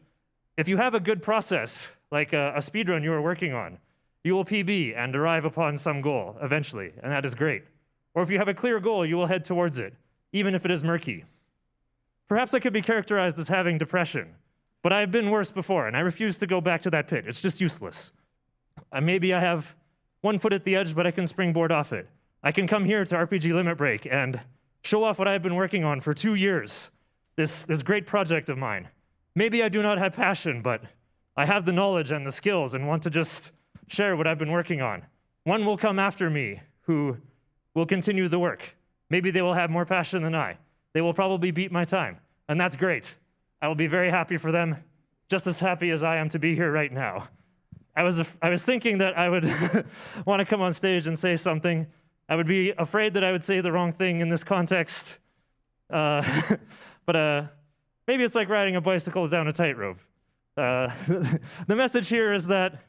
If you have a good process, like a speedrun you are working on, you will PB and arrive upon some goal eventually, and that is great. Or if you have a clear goal, you will head towards it, even if it is murky. Perhaps I could be characterized as having depression, but I've been worse before, and I refuse to go back to that pit. It's just useless. Maybe I have one foot at the edge, but I can springboard off it. I can come here to RPG Limit Break and show off what I've been working on for 2 years, this great project of mine. Maybe I do not have passion, but I have the knowledge and the skills and want to just share what I've been working on. One will come after me who will continue the work. Maybe they will have more passion than I. They will probably beat my time, and that's great. I will be very happy for them, just as happy as I am to be here right now. I was thinking that I would want to come on stage and say something. I would be afraid that I would say the wrong thing in this context. But maybe it's like riding a bicycle down a tightrope. The message here is that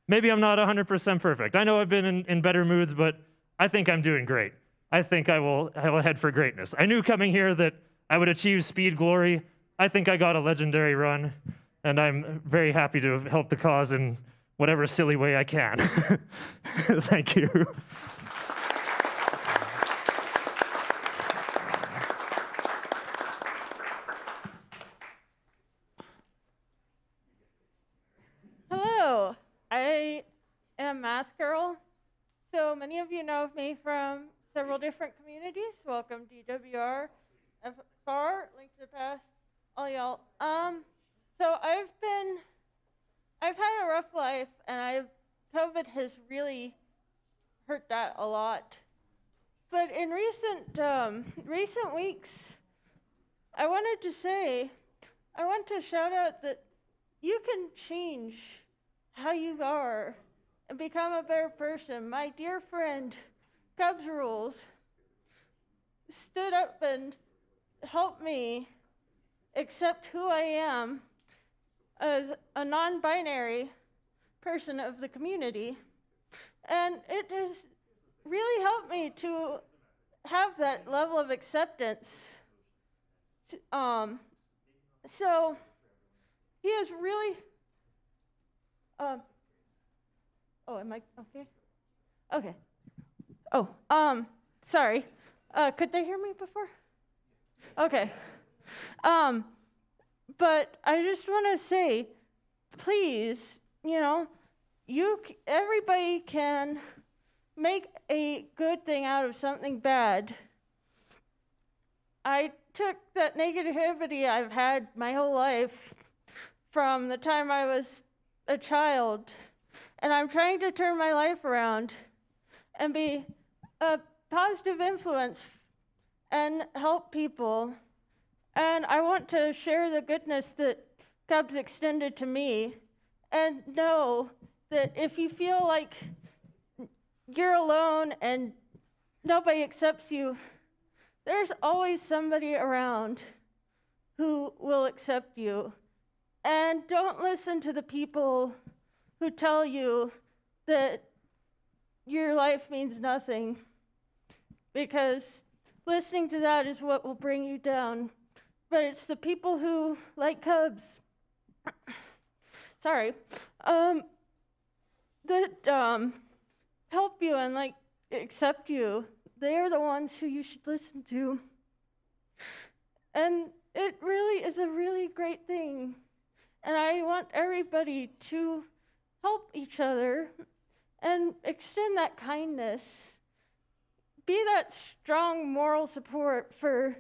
maybe I'm not 100% perfect. I know I've been in better moods, but I think I'm doing great. I think I will head for greatness. I knew coming here that I would achieve speed glory. I think I got a legendary run, and I'm very happy to have helped the cause in whatever silly way I can. Thank you. Hello, I am Math Girl. So many of you know of me from several different communities. Welcome DWR, FR, Link to the Past, all y'all. So I've had a rough life, and COVID has really hurt that a lot. But in recent weeks, I wanted to say, I want to shout out that you can change how you are and become a better person. My dear friend, Cubs Rules, stood up and helped me accept who I am as a non-binary person of the community. And it has really helped me to have that level of acceptance. So he is really, oh, am I okay? Okay. Oh, sorry. Could they hear me before? Okay. But I just want to say, please, everybody can make a good thing out of something bad. I took that negativity I've had my whole life from the time I was a child, and I'm trying to turn my life around and be a positive influence and help people. And I want to share the goodness that Cubs extended to me, and know that if you feel like you're alone and nobody accepts you, there's always somebody around who will accept you. And don't listen to the people who tell you that your life means nothing, because listening to that is what will bring you down. But it's the people who, like Cubs, that help you and accept you. They're the ones who you should listen to. And it really is a really great thing. And I want everybody to help each other and extend that kindness. Be that strong moral support for,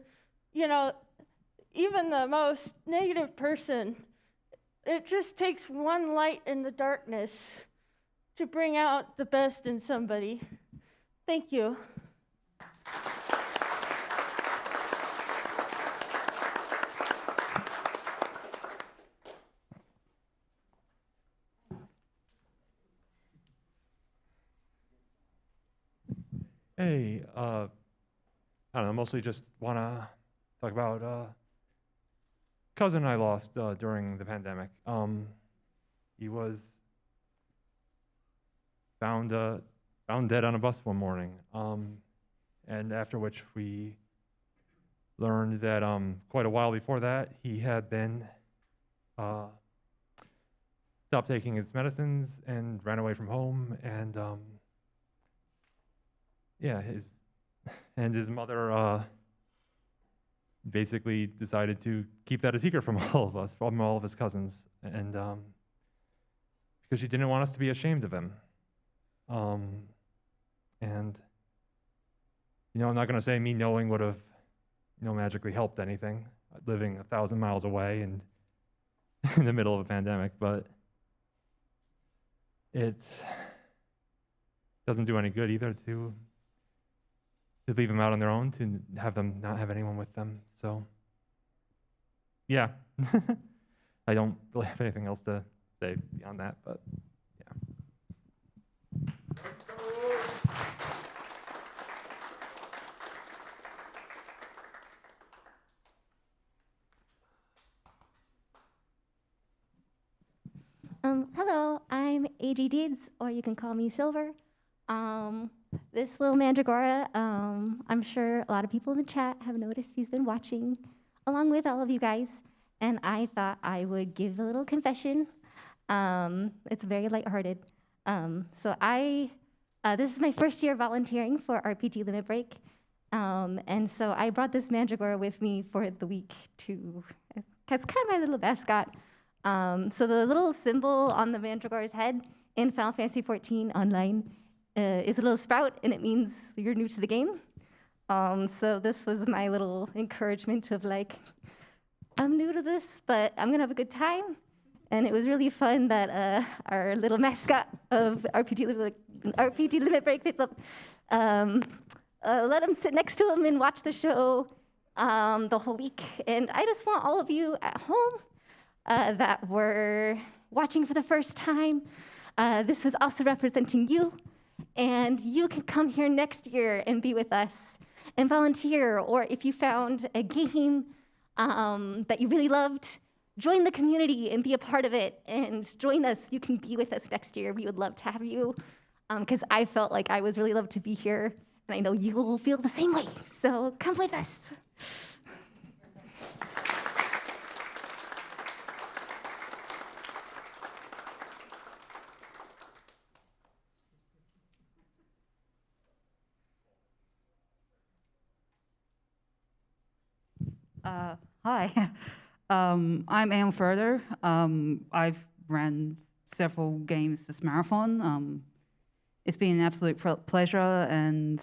even the most negative person. It just takes one light in the darkness to bring out the best in somebody. Thank you. Hey, I don't know, mostly just want to talk about cousin I lost during the pandemic. He was found dead on a bus one morning, and after which we learned that quite a while before that he had been stopped taking his medicines and ran away from home, and his mother basically decided to keep that a secret from all of us, from all of his cousins, and because she didn't want us to be ashamed of him. And I'm not going to say me knowing would have magically helped anything, living 1,000 miles away and in the middle of a pandemic, but it doesn't do any good either to leave them out on their own, to have them not have anyone with them. So, yeah, I don't really have anything else to say beyond that, but yeah. Hello, I'm AG Deeds, or you can call me Silver. This little mandragora, I'm sure a lot of people in the chat have noticed he's been watching, along with all of you guys, and I thought I would give a little confession. It's very lighthearted. This is my first year volunteering for RPG Limit Break, and so I brought this mandragora with me for the week because it's kind of my little mascot. So the little symbol on the mandragora's head in Final Fantasy XIV Online is a little sprout, and it means you're new to the game. So this was my little encouragement of I'm new to this, but I'm gonna have a good time. And it was really fun that our little mascot of RPG Limit Break, let him sit next to him and watch the show the whole week. And I just want all of you at home that were watching for the first time, this was also representing you. And you can come here next year and be with us and volunteer. Or if you found a game that you really loved, join the community and be a part of it and join us. You can be with us next year. We would love to have you because I felt like I was really loved to be here. And I know you will feel the same way. So come with us. Hi, I'm Anne Further. I've ran several games this marathon. It's been an absolute pleasure, and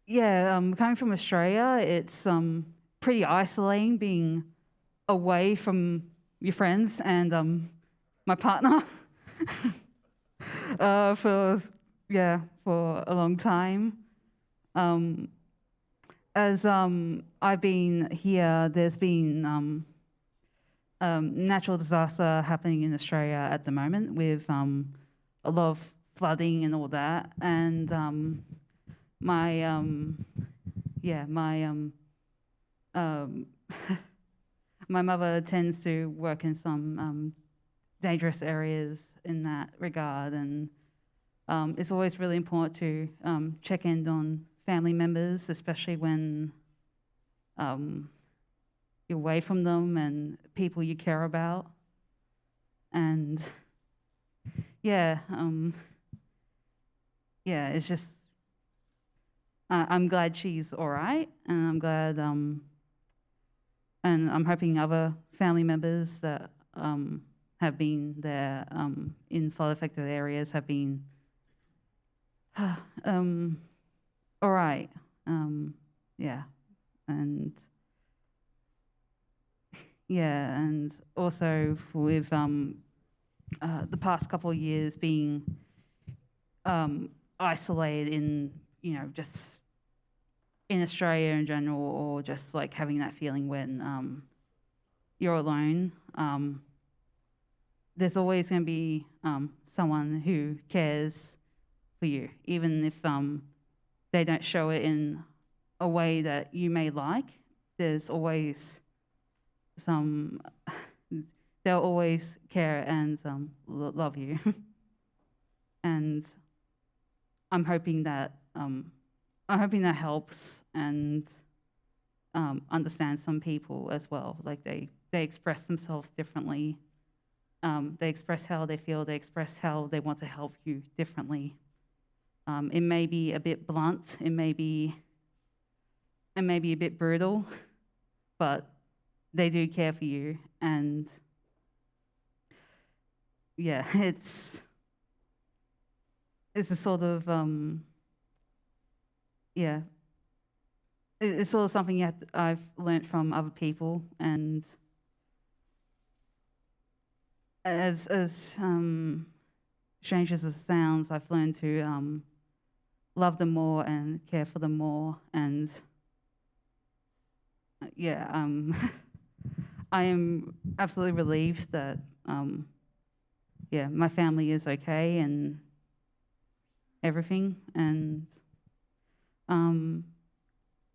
yeah, coming from Australia, it's pretty isolating being away from your friends and my partner for a long time. As I've been here, there's been natural disaster happening in Australia at the moment with a lot of flooding and all that. And my my mother tends to work in some dangerous areas in that regard, and it's always really important to check in on family members, especially when you're away from them and people you care about. And it's just I'm glad she's all right, and I'm glad and I'm hoping other family members that have been there in flood affected areas have been all right. And also with the past couple of years being isolated in, just in Australia in general, or just like having that feeling when you're alone. There's always going to be someone who cares for you, even if they don't show it in a way that you may like. There's always they'll always care and love you. And I'm hoping that helps and understand some people as well. Like they express themselves differently. They express how they feel. They express how they want to help you differently. It may be a bit blunt. It may be a bit brutal, but they do care for you. And yeah, it's a sort of it's sort of something I've learnt from other people, and as strange as it sounds, I've learned to love them more and care for them more. And I am absolutely relieved that my family is okay and everything. And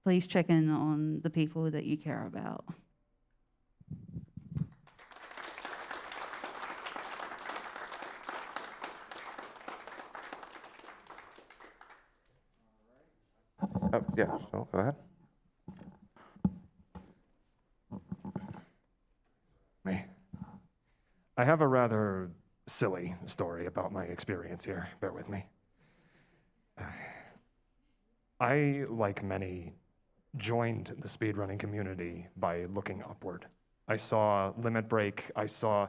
please check in on the people that you care about. Yeah, so go ahead. Me. I have a rather silly story about my experience here. Bear with me. I, like many, joined the speedrunning community by looking upward. I saw Limit Break. I saw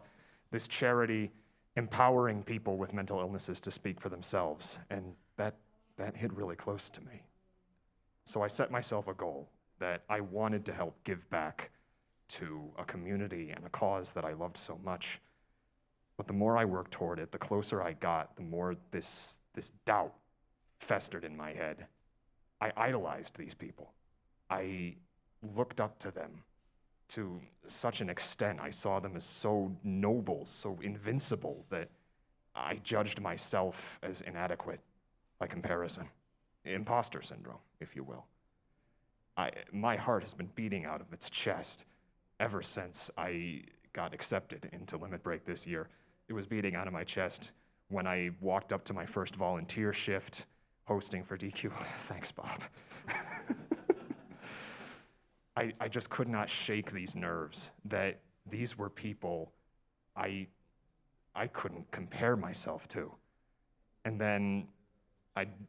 this charity empowering people with mental illnesses to speak for themselves, and that hit really close to me. So I set myself a goal that I wanted to help give back to a community and a cause that I loved so much. But the more I worked toward it, the closer I got, the more this doubt festered in my head. I idolized these people. I looked up to them to such an extent. I saw them as so noble, so invincible, that I judged myself as inadequate by comparison. Imposter syndrome, if you will. My heart has been beating out of its chest ever since I got accepted into Limit Break this year. It was beating out of my chest when I walked up to my first volunteer shift hosting for DQ. Thanks, Bob. I just could not shake these nerves that these were people I couldn't compare myself to. And then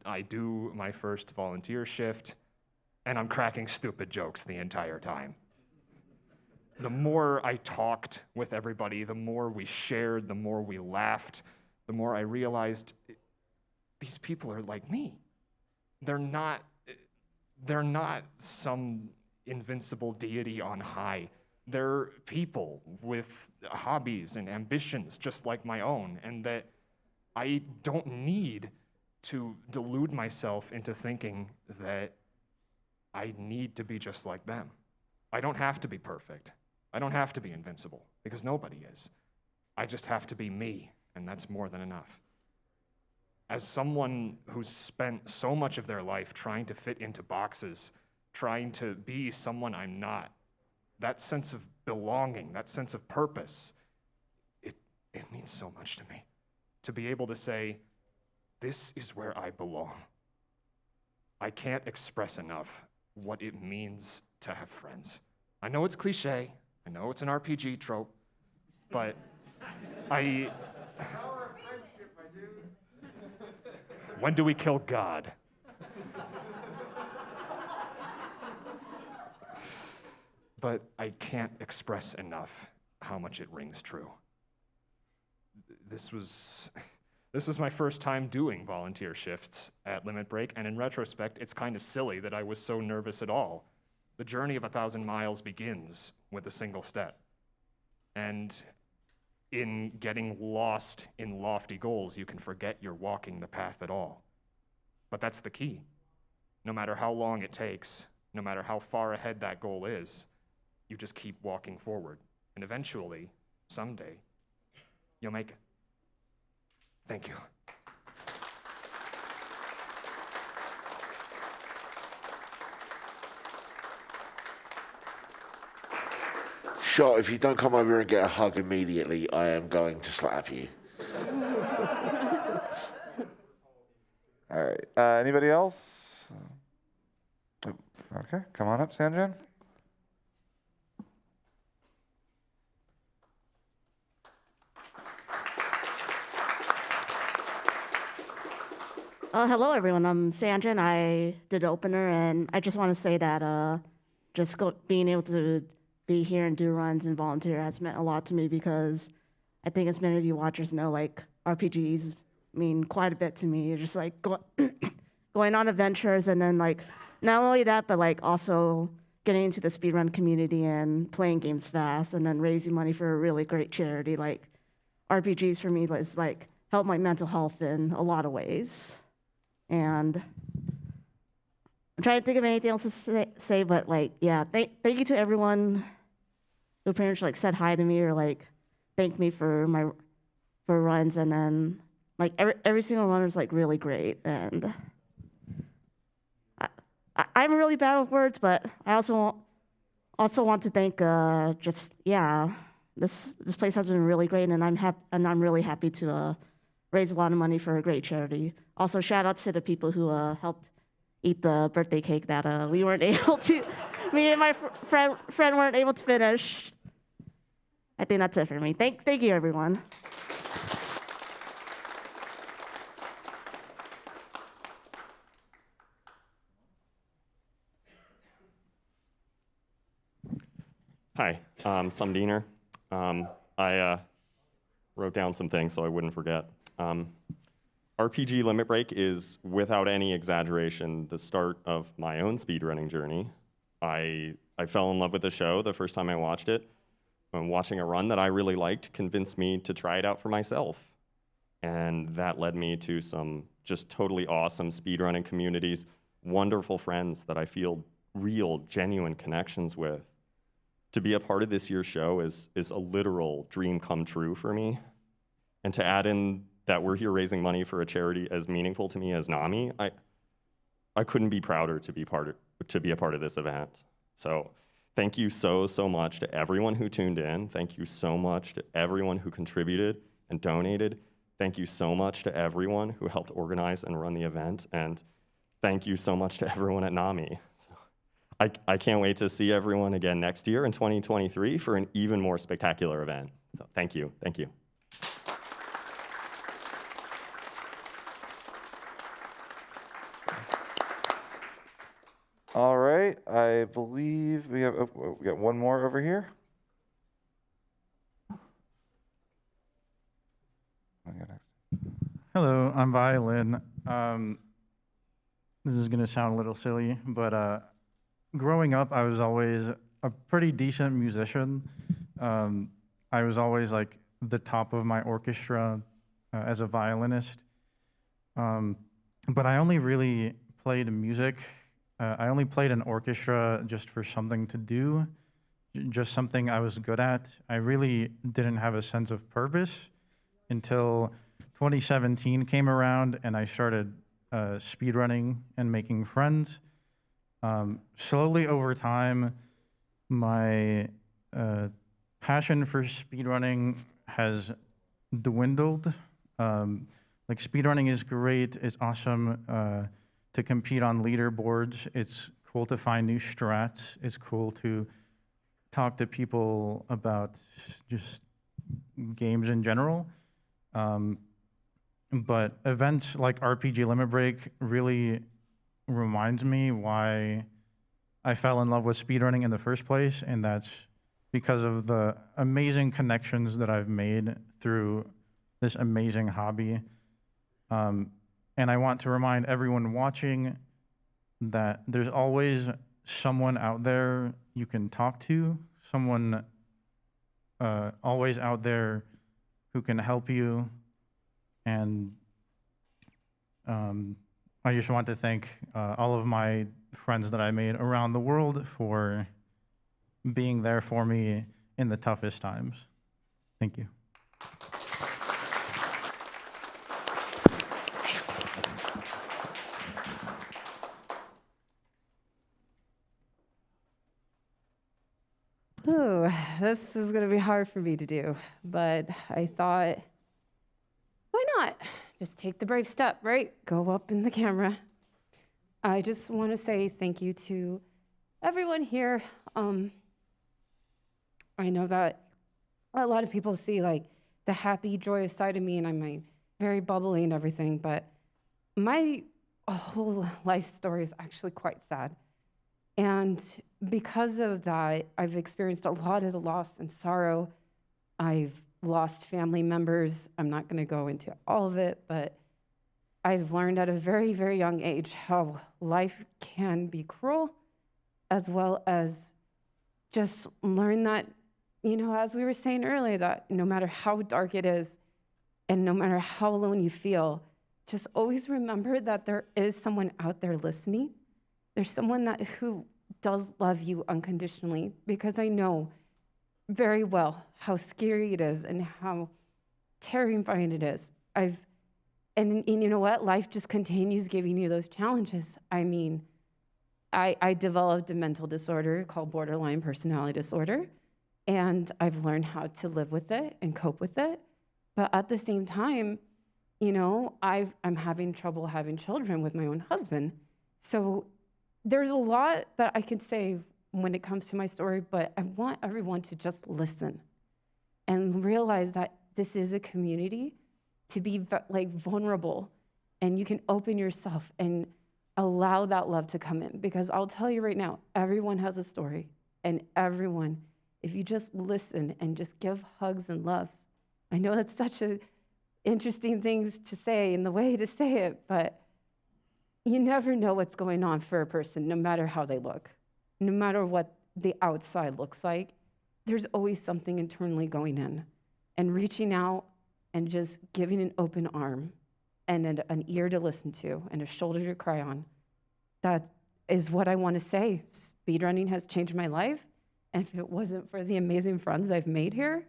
I do my first volunteer shift, and I'm cracking stupid jokes the entire time. The more I talked with everybody, the more we shared, the more we laughed, the more I realized these people are like me. They're not some invincible deity on high. They're people with hobbies and ambitions just like my own, and that I don't need to delude myself into thinking that I need to be just like them. I don't have to be perfect. I don't have to be invincible, because nobody is. I just have to be me, and that's more than enough. As someone who's spent so much of their life trying to fit into boxes, trying to be someone I'm not, that sense of belonging, that sense of purpose, it means so much to me. To be able to say, this is where I belong. I can't express enough what it means to have friends. I know it's cliche, I know it's an RPG trope, but when do we kill God? But I can't express enough how much it rings true. This was my first time doing volunteer shifts at Limit Break, and in retrospect, it's kind of silly that I was so nervous at all. The journey of 1,000 miles begins with a single step. And in getting lost in lofty goals, you can forget you're walking the path at all. But that's the key. No matter how long it takes, no matter how far ahead that goal is, you just keep walking forward. And eventually, someday, you'll make it. Thank you. Shot, if you don't come over and get a hug immediately, I am going to slap you. All right. Anybody else? Okay, come on up, Sanjan. Hello, everyone. I'm Sanjan. I did opener, and I just want to say that being able to be here and do runs and volunteer has meant a lot to me, because I think, as many of you watchers know, like, RPGs mean quite a bit to me. Just like going on adventures, and then like not only that, but like also getting into the speedrun community and playing games fast, and then raising money for a really great charity. Like, RPGs for me is like help my mental health in a lot of ways. And I'm trying to think of anything else to say, but like, yeah, thank you to everyone who pretty much like said hi to me or like thanked me for runs, and then like every single one was like really great. And I'm really bad with words, but I also want to thank this place has been really great, and I'm really happy to raise a lot of money for a great charity. Also, shout out to the people who helped eat the birthday cake that we weren't able to, me and my friend weren't able to finish. I think that's it for me. Thank you, everyone. Hi, I'm Some Diener. I wrote down some things so I wouldn't forget. RPG Limit Break is, without any exaggeration, the start of my own speedrunning journey. I fell in love with the show the first time I watched it. And watching a run that I really liked convinced me to try it out for myself. And that led me to some just totally awesome speedrunning communities, wonderful friends that I feel real, genuine connections with. To be a part of this year's show is a literal dream come true for me. And to add in that we're here raising money for a charity as meaningful to me as NAMI, I couldn't be prouder to be a part of this event. So thank you so much to everyone who tuned in. Thank you so much to everyone who contributed and donated. Thank you so much to everyone who helped organize and run the event. And thank you so much to everyone at NAMI. So I can't wait to see everyone again next year in 2023 for an even more spectacular event. So thank you. Thank you. All right, I believe we got one more over here. Hello, I'm Violin. This is going to sound a little silly, but growing up, I was always a pretty decent musician. I was always like the top of my orchestra as a violinist. But I only really played music. I only played an orchestra just for something to do, just something I was good at. I really didn't have a sense of purpose until 2017 came around and I started speedrunning and making friends. Slowly over time, my passion for speedrunning has dwindled. Like speedrunning is great, it's awesome to compete on leaderboards. It's cool to find new strats. It's cool to talk to people about just games in general. But events like RPG Limit Break really reminds me why I fell in love with speedrunning in the first place, and that's because of the amazing connections that I've made through this amazing hobby. And I want to remind everyone watching that there's always someone out there you can talk to, someone always out there who can help you. And I just want to thank all of my friends that I made around the world for being there for me in the toughest times. Thank you. Ooh, this is going to be hard for me to do, but I thought, why not? Just take the brave step, right? Go up in the camera. I just want to say thank you to everyone here. I know that a lot of people see like the happy, joyous side of me, and I'm like very bubbly and everything, but my whole life story is actually quite sad. And because of that, I've experienced a lot of the loss and sorrow. I've lost family members. I'm not going to go into all of it, but I've learned at a very, very young age how life can be cruel, as well as just learn that, you know, as we were saying earlier, that no matter how dark it is and no matter how alone you feel, just always remember that there is someone out there listening. There's someone who does love you unconditionally, because I know very well how scary it is and how terrifying it is. And you know what? Life just continues giving you those challenges. I mean, I developed a mental disorder called borderline personality disorder, and I've learned how to live with it and cope with it. But at the same time, you know, I'm having trouble having children with my own husband. So there's a lot that I could say when it comes to my story, but I want everyone to just listen and realize that this is a community to be like vulnerable, and you can open yourself and allow that love to come in. Because I'll tell you right now, everyone has a story, and everyone, if you just listen and just give hugs and loves. I know that's such an interesting thing to say and the way to say it, but you never know what's going on for a person, no matter how they look, no matter what the outside looks like. There's always something internally going in, and reaching out and just giving an open arm and an ear to listen to and a shoulder to cry on. That is what I want to say. Speedrunning has changed my life. And if it wasn't for the amazing friends I've made here,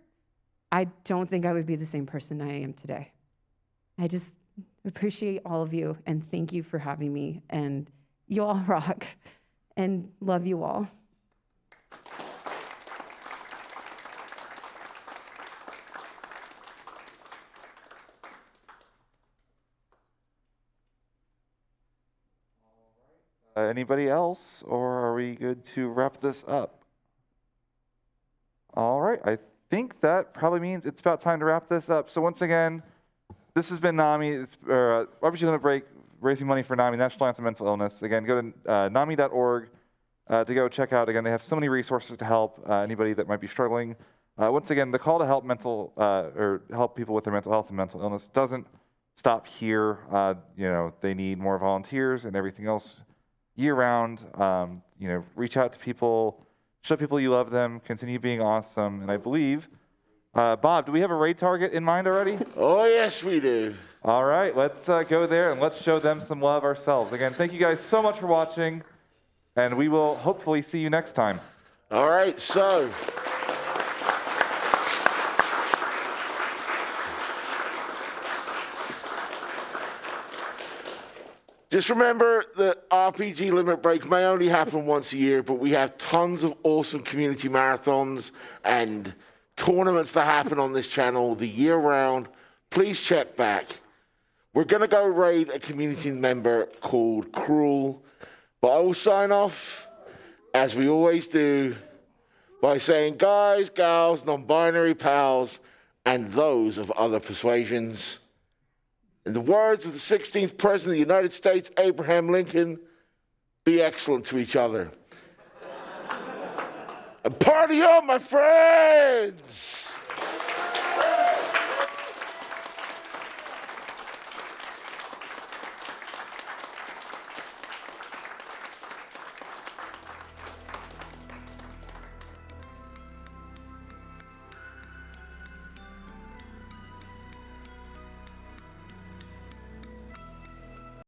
I don't think I would be the same person I am today. I just appreciate all of you and thank you for having me. And you all rock and love you all. Anybody else, or are we good to wrap this up? All right, I think that probably means it's about time to wrap this up. So once again, this has been NAMI. It's RPG Limit Break, raising money for NAMI, National Alliance on Mental Illness. Again, go to NAMI.org to go check out. Again, they have so many resources to help anybody that might be struggling. Once again, the call to help help people with their mental health and mental illness doesn't stop here. They need more volunteers and everything else year round. Reach out to people, show people you love them, continue being awesome. And I believe, Bob, do we have a raid target in mind already? Oh, yes, we do. All right, let's go there and let's show them some love ourselves. Again, thank you guys so much for watching, and we will hopefully see you next time. All right, so just remember that RPG Limit Break may only happen once a year, but we have tons of awesome community marathons and tournaments that happen on this channel the year round. Please check back. We're going to go raid a community member called Cruel, but I will sign off, as we always do, by saying, guys, gals, non-binary pals, and those of other persuasions, in the words of the 16th President of the United States, Abraham Lincoln, be excellent to each other. And party on, my friends!